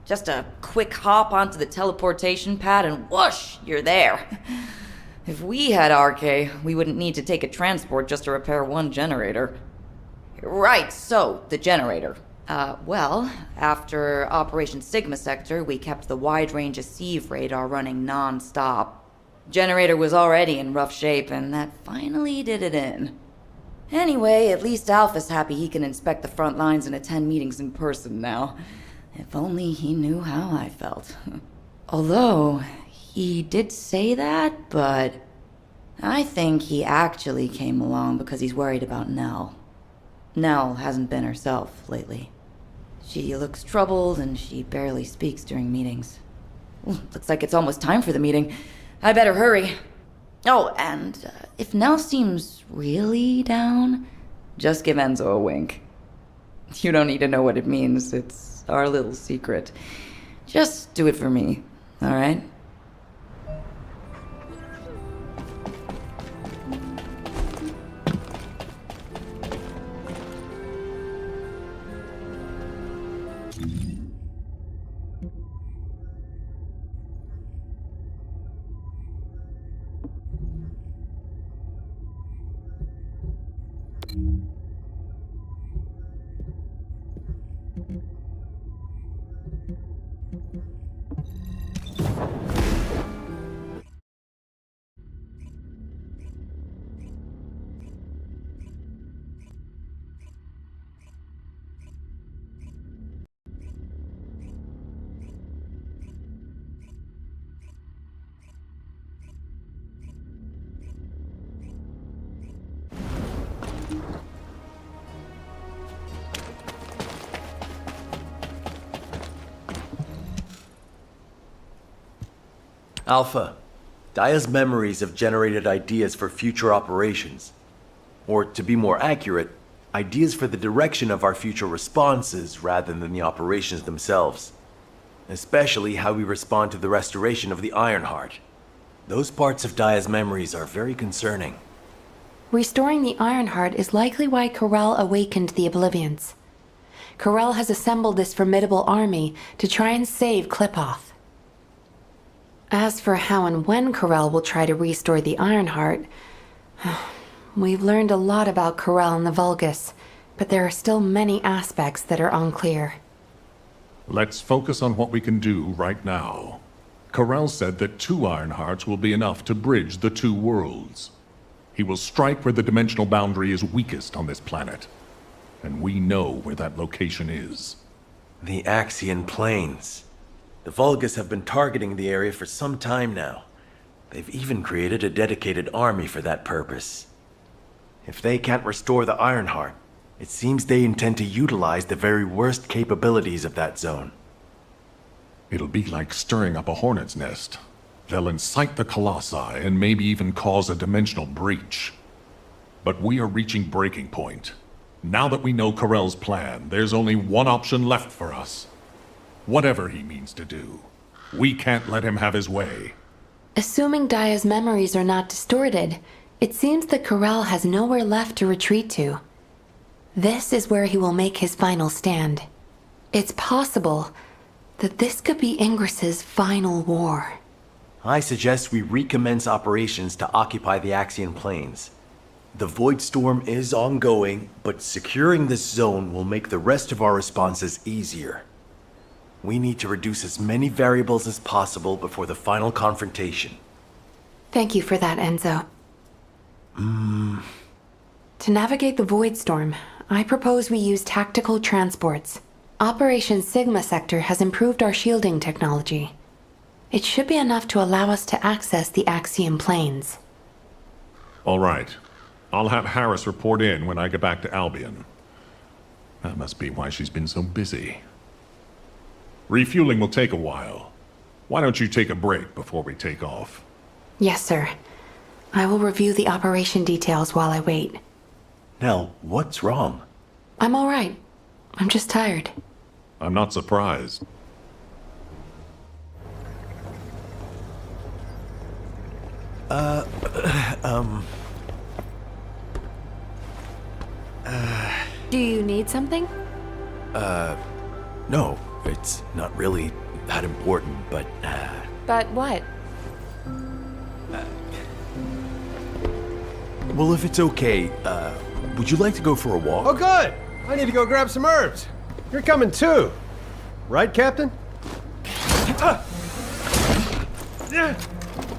[SPEAKER 4] Just a quick hop onto the teleportation pad and whoosh, you're there. If we had RK, we wouldn't need to take a transport just to repair one generator. Right, so, the generator. Well, after Operation Sigma Sector, we kept the wide-range Asive radar running non-stop. Generator was already in rough shape, and that finally did it in. Anyway, at least Alpha's happy he can inspect the front lines and attend meetings in person now. If only he knew how I felt. Although, he did say that, but I think he actually came along because he's worried about Nell. Nell hasn't been herself lately. She looks troubled and she barely speaks during meetings. Looks like it's almost time for the meeting. I better hurry. Oh, and if Nell seems really down, just give Enzo a wink. You don't need to know what it means. It's our little secret. Just do it for me, all right?
[SPEAKER 9] Alpha, Daya's memories have generated ideas for future operations. Or, to be more accurate, ideas for the direction of our future responses rather than the operations themselves. Especially how we respond to the restoration of the Ironheart. Those parts of Daya's memories are very concerning.
[SPEAKER 2] Restoring the Ironheart is likely why Corel awakened the Oblivions. Corel has assembled this formidable army to try and save Klipoth. As for how and when Corel will try to restore the Ironheart, we've learned a lot about Corel and the Vulgus, but there are still many aspects that are unclear.
[SPEAKER 11] Let's focus on what we can do right now. Corel said that 2 Ironhearts will be enough to bridge the 2 worlds. He will strike where the dimensional boundary is weakest on this planet. And we know where that location is.
[SPEAKER 9] The Axian Plains. The Vulgus have been targeting the area for some time now. They've even created a dedicated army for that purpose. If they can't restore the Ironheart, it seems they intend to utilize the very worst capabilities of that zone.
[SPEAKER 11] It'll be like stirring up a hornet's nest. They'll incite the Colossi and maybe even cause a dimensional breach. But we are reaching breaking point. Now that we know Corel's plan, there's only one option left for us. Whatever he means to do, we can't let him have his way.
[SPEAKER 2] Assuming Daya's memories are not distorted, it seems that Corel has nowhere left to retreat to. This is where he will make his final stand. It's possible that this could be Ingris's final war.
[SPEAKER 9] I suggest we recommence operations to occupy the Axian Plains. The Void Storm is ongoing, but securing this zone will make the rest of our responses easier. We need to reduce as many variables as possible before the final confrontation.
[SPEAKER 2] Thank you for that, Enzo. To navigate the Void Storm, I propose we use tactical transports. Operation Sigma Sector has improved our shielding technology. It should be enough to allow us to access the Axian Plains.
[SPEAKER 11] All right. I'll have Harris report in when I get back to Albion. That must be why she's been so busy. Refueling will take a while. Why don't you take a break before we take off?
[SPEAKER 2] Yes, sir. I will review the operation details while I wait.
[SPEAKER 9] Nell, what's wrong?
[SPEAKER 2] I'm all right. I'm just tired.
[SPEAKER 11] I'm not surprised.
[SPEAKER 2] Do you need something?
[SPEAKER 9] No, it's not really that important, but,
[SPEAKER 2] But what?
[SPEAKER 9] well, if it's okay, would you like to go for a walk?
[SPEAKER 17] Oh, good! I need to go grab some herbs. You're coming too. Right, Captain?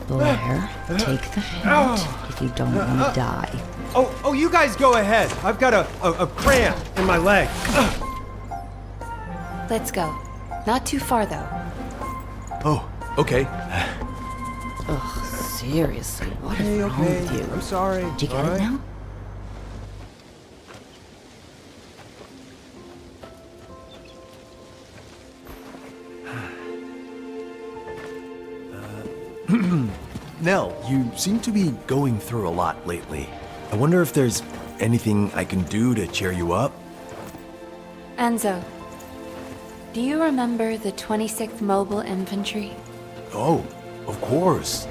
[SPEAKER 18] Blair, take the hint if you don't want to die.
[SPEAKER 17] Oh, you guys go ahead. I've got a cramp in my leg.
[SPEAKER 2] Let's go. Not too far, though.
[SPEAKER 9] Oh, okay.
[SPEAKER 18] Ugh, seriously, what is wrong with you?
[SPEAKER 17] I'm sorry.
[SPEAKER 18] Did you get
[SPEAKER 17] all
[SPEAKER 18] it
[SPEAKER 17] right?
[SPEAKER 18] now?
[SPEAKER 9] Nell, you seem to be going through a lot lately. I wonder if there's anything I can do to cheer you up?
[SPEAKER 2] Enzo, do you remember the 26th Mobile Infantry?
[SPEAKER 9] Oh, of course.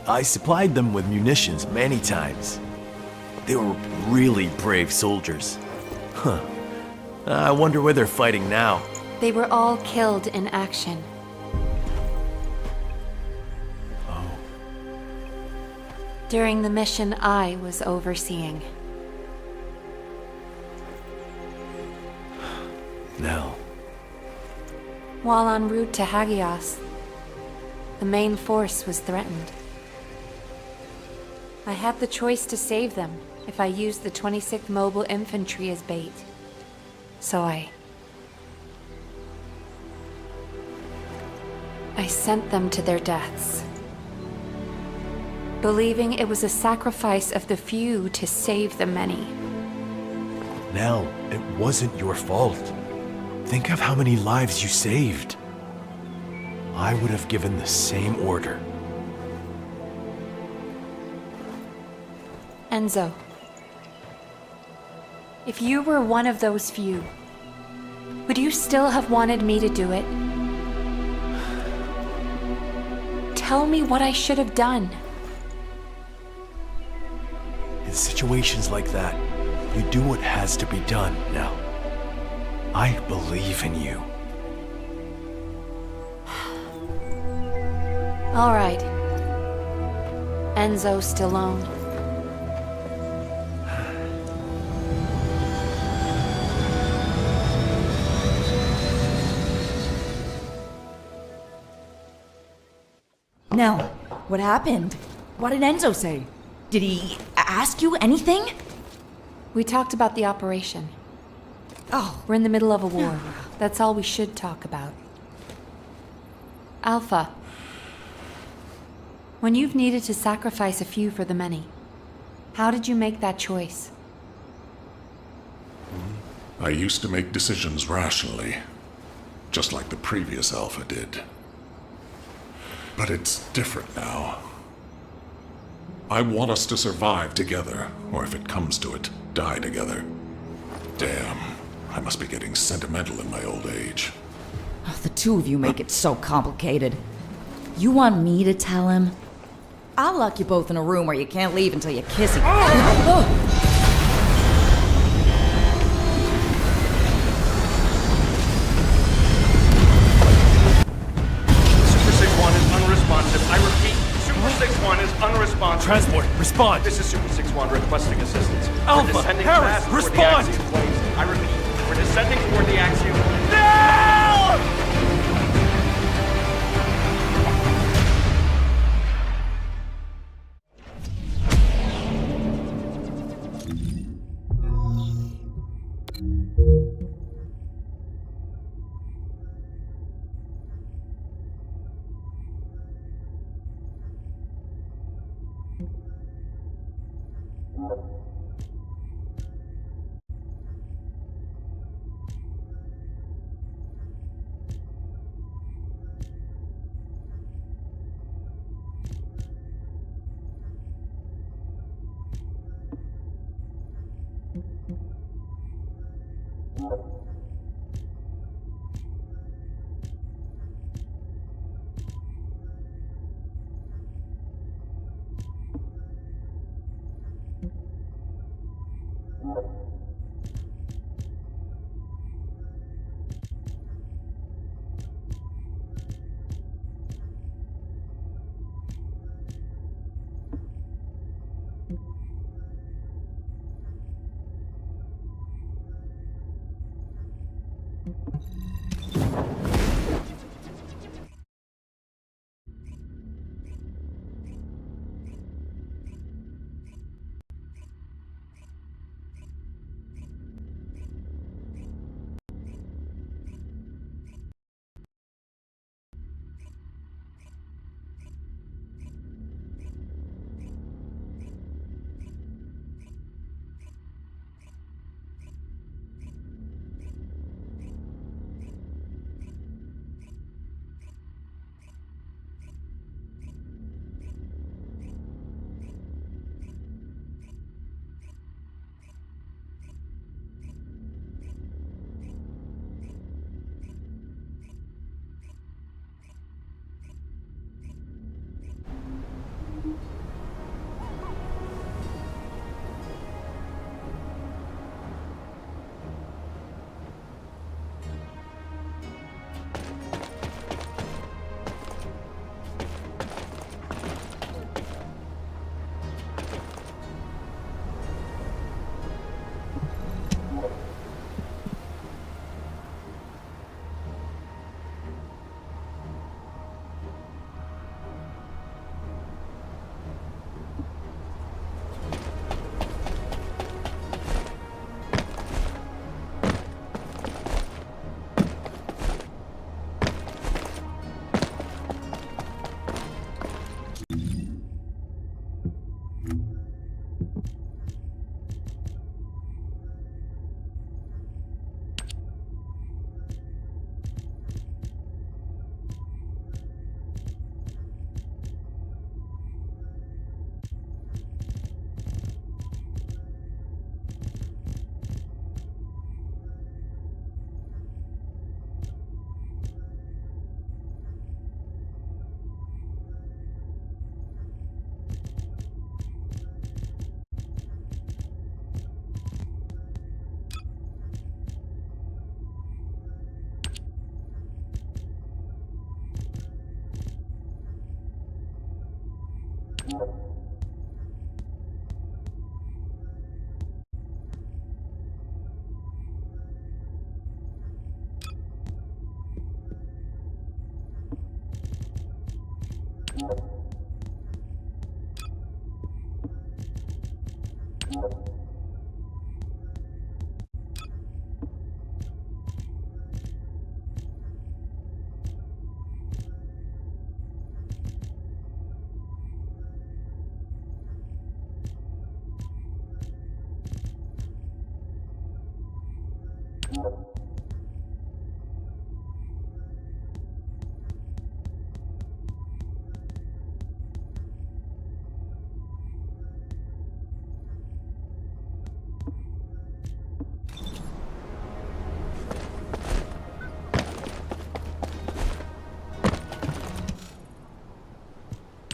[SPEAKER 9] I supplied them with munitions many times. They were really brave soldiers. Huh. I wonder where they're fighting now.
[SPEAKER 2] They were all killed in action.
[SPEAKER 9] Oh.
[SPEAKER 2] During the mission I was overseeing.
[SPEAKER 9] Nell.
[SPEAKER 2] While en route to Hagios, the main force was threatened. I had the choice to save them if I used the 26th Mobile Infantry as bait. So I sent them to their deaths, believing it was a sacrifice of the few to save the many.
[SPEAKER 9] Nell, it wasn't your fault. Think of how many lives you saved. I would have given the same order.
[SPEAKER 2] Enzo, if you were one of those few, would you still have wanted me to do it? Tell me what I should have done.
[SPEAKER 9] In situations like that, you do what has to be done, Nell. I believe in you.
[SPEAKER 2] All right. Enzo Stallone.
[SPEAKER 19] Nell, what happened? What did Enzo say? Did he ask you anything?
[SPEAKER 2] We talked about the operation.
[SPEAKER 19] Oh.
[SPEAKER 2] We're in the middle of a war. That's all we should talk about. Alpha. When you've needed to sacrifice a few for the many, how did you make that choice?
[SPEAKER 11] I used to make decisions rationally, just like the previous Alpha did. But it's different now. I want us to survive together, or if it comes to it, die together. Damn, I must be getting sentimental in my old age.
[SPEAKER 19] Oh, the two of you make it so complicated. You want me to tell him? I'll lock you both in a room where you can't leave until you kiss each other.
[SPEAKER 20] Super 6-1 is unresponsive. I repeat, Super 6-1 is unresponsive.
[SPEAKER 9] Transport, respond!
[SPEAKER 20] This is Super 6-1 requesting assistance.
[SPEAKER 9] Alpha,
[SPEAKER 20] we're descending
[SPEAKER 9] Harris,
[SPEAKER 20] fast toward the
[SPEAKER 9] respond!
[SPEAKER 20] axial planes. I repeat, we're descending toward the axial planes.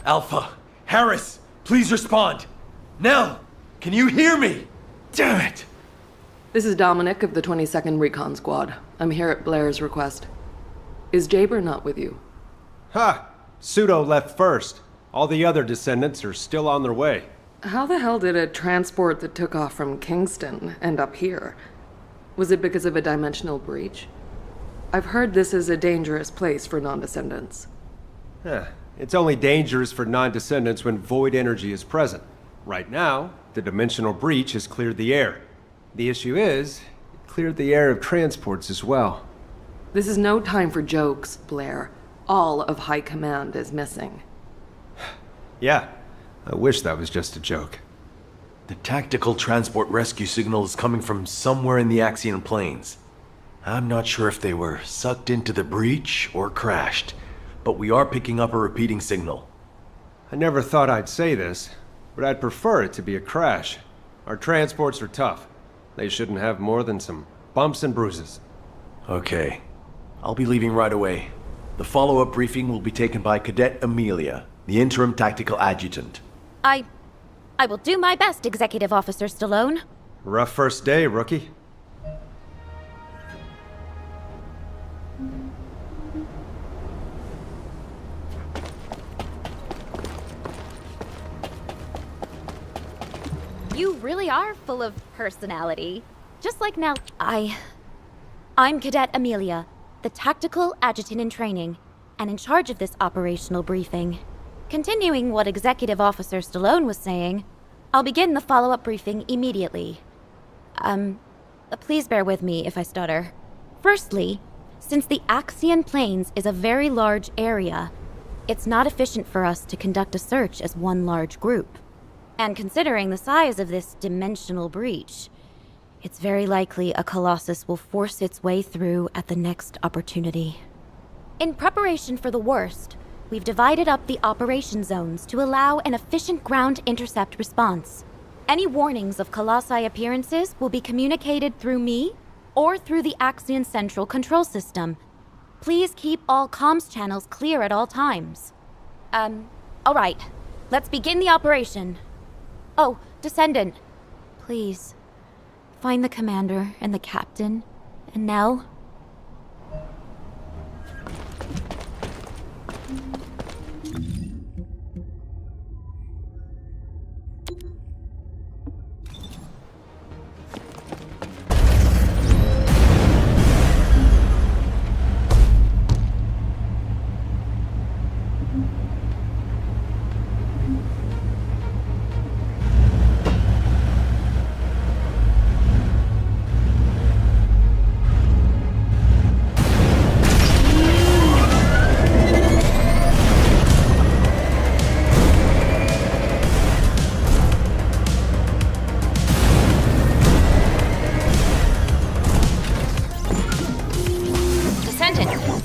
[SPEAKER 9] Alpha, Harris, please respond. Nell, can you hear me? Damn it!
[SPEAKER 21] This is Dominic of the 22nd Recon Squad. I'm here at Blair's request. Is Jaber not with you?
[SPEAKER 17] Ha! Pseudo left first. All the other descendants are still on their way.
[SPEAKER 21] How the hell did a transport that took off from Kingston end up here? Was it because of a dimensional breach? I've heard this is a dangerous place for non-descendants.
[SPEAKER 17] It's only dangerous for non-descendants when void energy is present. Right now, the dimensional breach has cleared the air. The issue is, it cleared the air of transports as well.
[SPEAKER 21] This is no time for jokes, Blair. All of High Command is missing.
[SPEAKER 17] Yeah, I wish that was just a joke.
[SPEAKER 9] The tactical transport rescue signal is coming from somewhere in the Axian Plains. I'm not sure if they were sucked into the breach or crashed, but we are picking up a repeating signal.
[SPEAKER 17] I never thought I'd say this, but I'd prefer it to be a crash. Our transports are tough. They shouldn't have more than some bumps and bruises.
[SPEAKER 9] Okay. I'll be leaving right away. The follow-up briefing will be taken by Cadet Amelia, the interim tactical adjutant.
[SPEAKER 22] I will do my best, Executive Officer Stallone.
[SPEAKER 17] Rough first day, rookie.
[SPEAKER 22] You really are full of personality. Just like now. I'm Cadet Amelia, the Tactical Adjutant in Training, and in charge of this operational briefing. Continuing what Executive Officer Stallone was saying, I'll begin the follow-up briefing immediately. Please bear with me if I stutter. Firstly, since the Axian Plains is a very large area, it's not efficient for us to conduct a search as one large group. And considering the size of this dimensional breach, it's very likely a Colossus will force its way through at the next opportunity. In preparation for the worst, we've divided up the operation zones to allow an efficient ground intercept response. Any warnings of Colossi appearances will be communicated through me or through the Axion Central Control System. Please keep all comms channels clear at all times. All right. Let's begin the operation. Oh, Descendant. Please, find the commander and the captain, and Nell.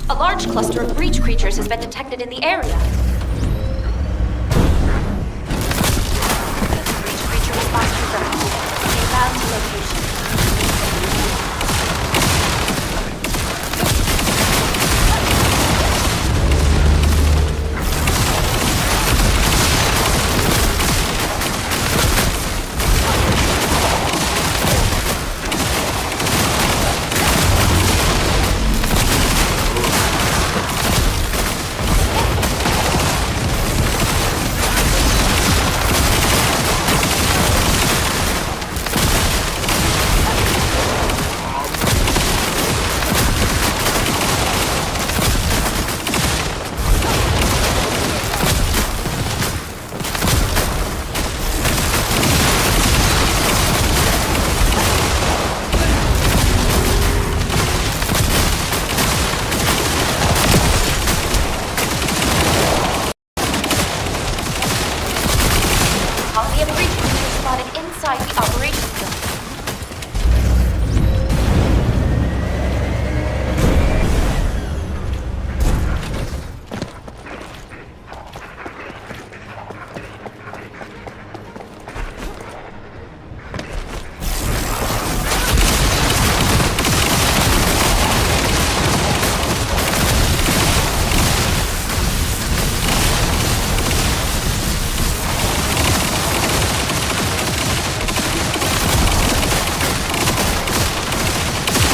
[SPEAKER 22] A large cluster of breach creatures has been detected in the area. Breach creature response confirmed. Inbound to location. Colony of breach creatures spotted inside the operations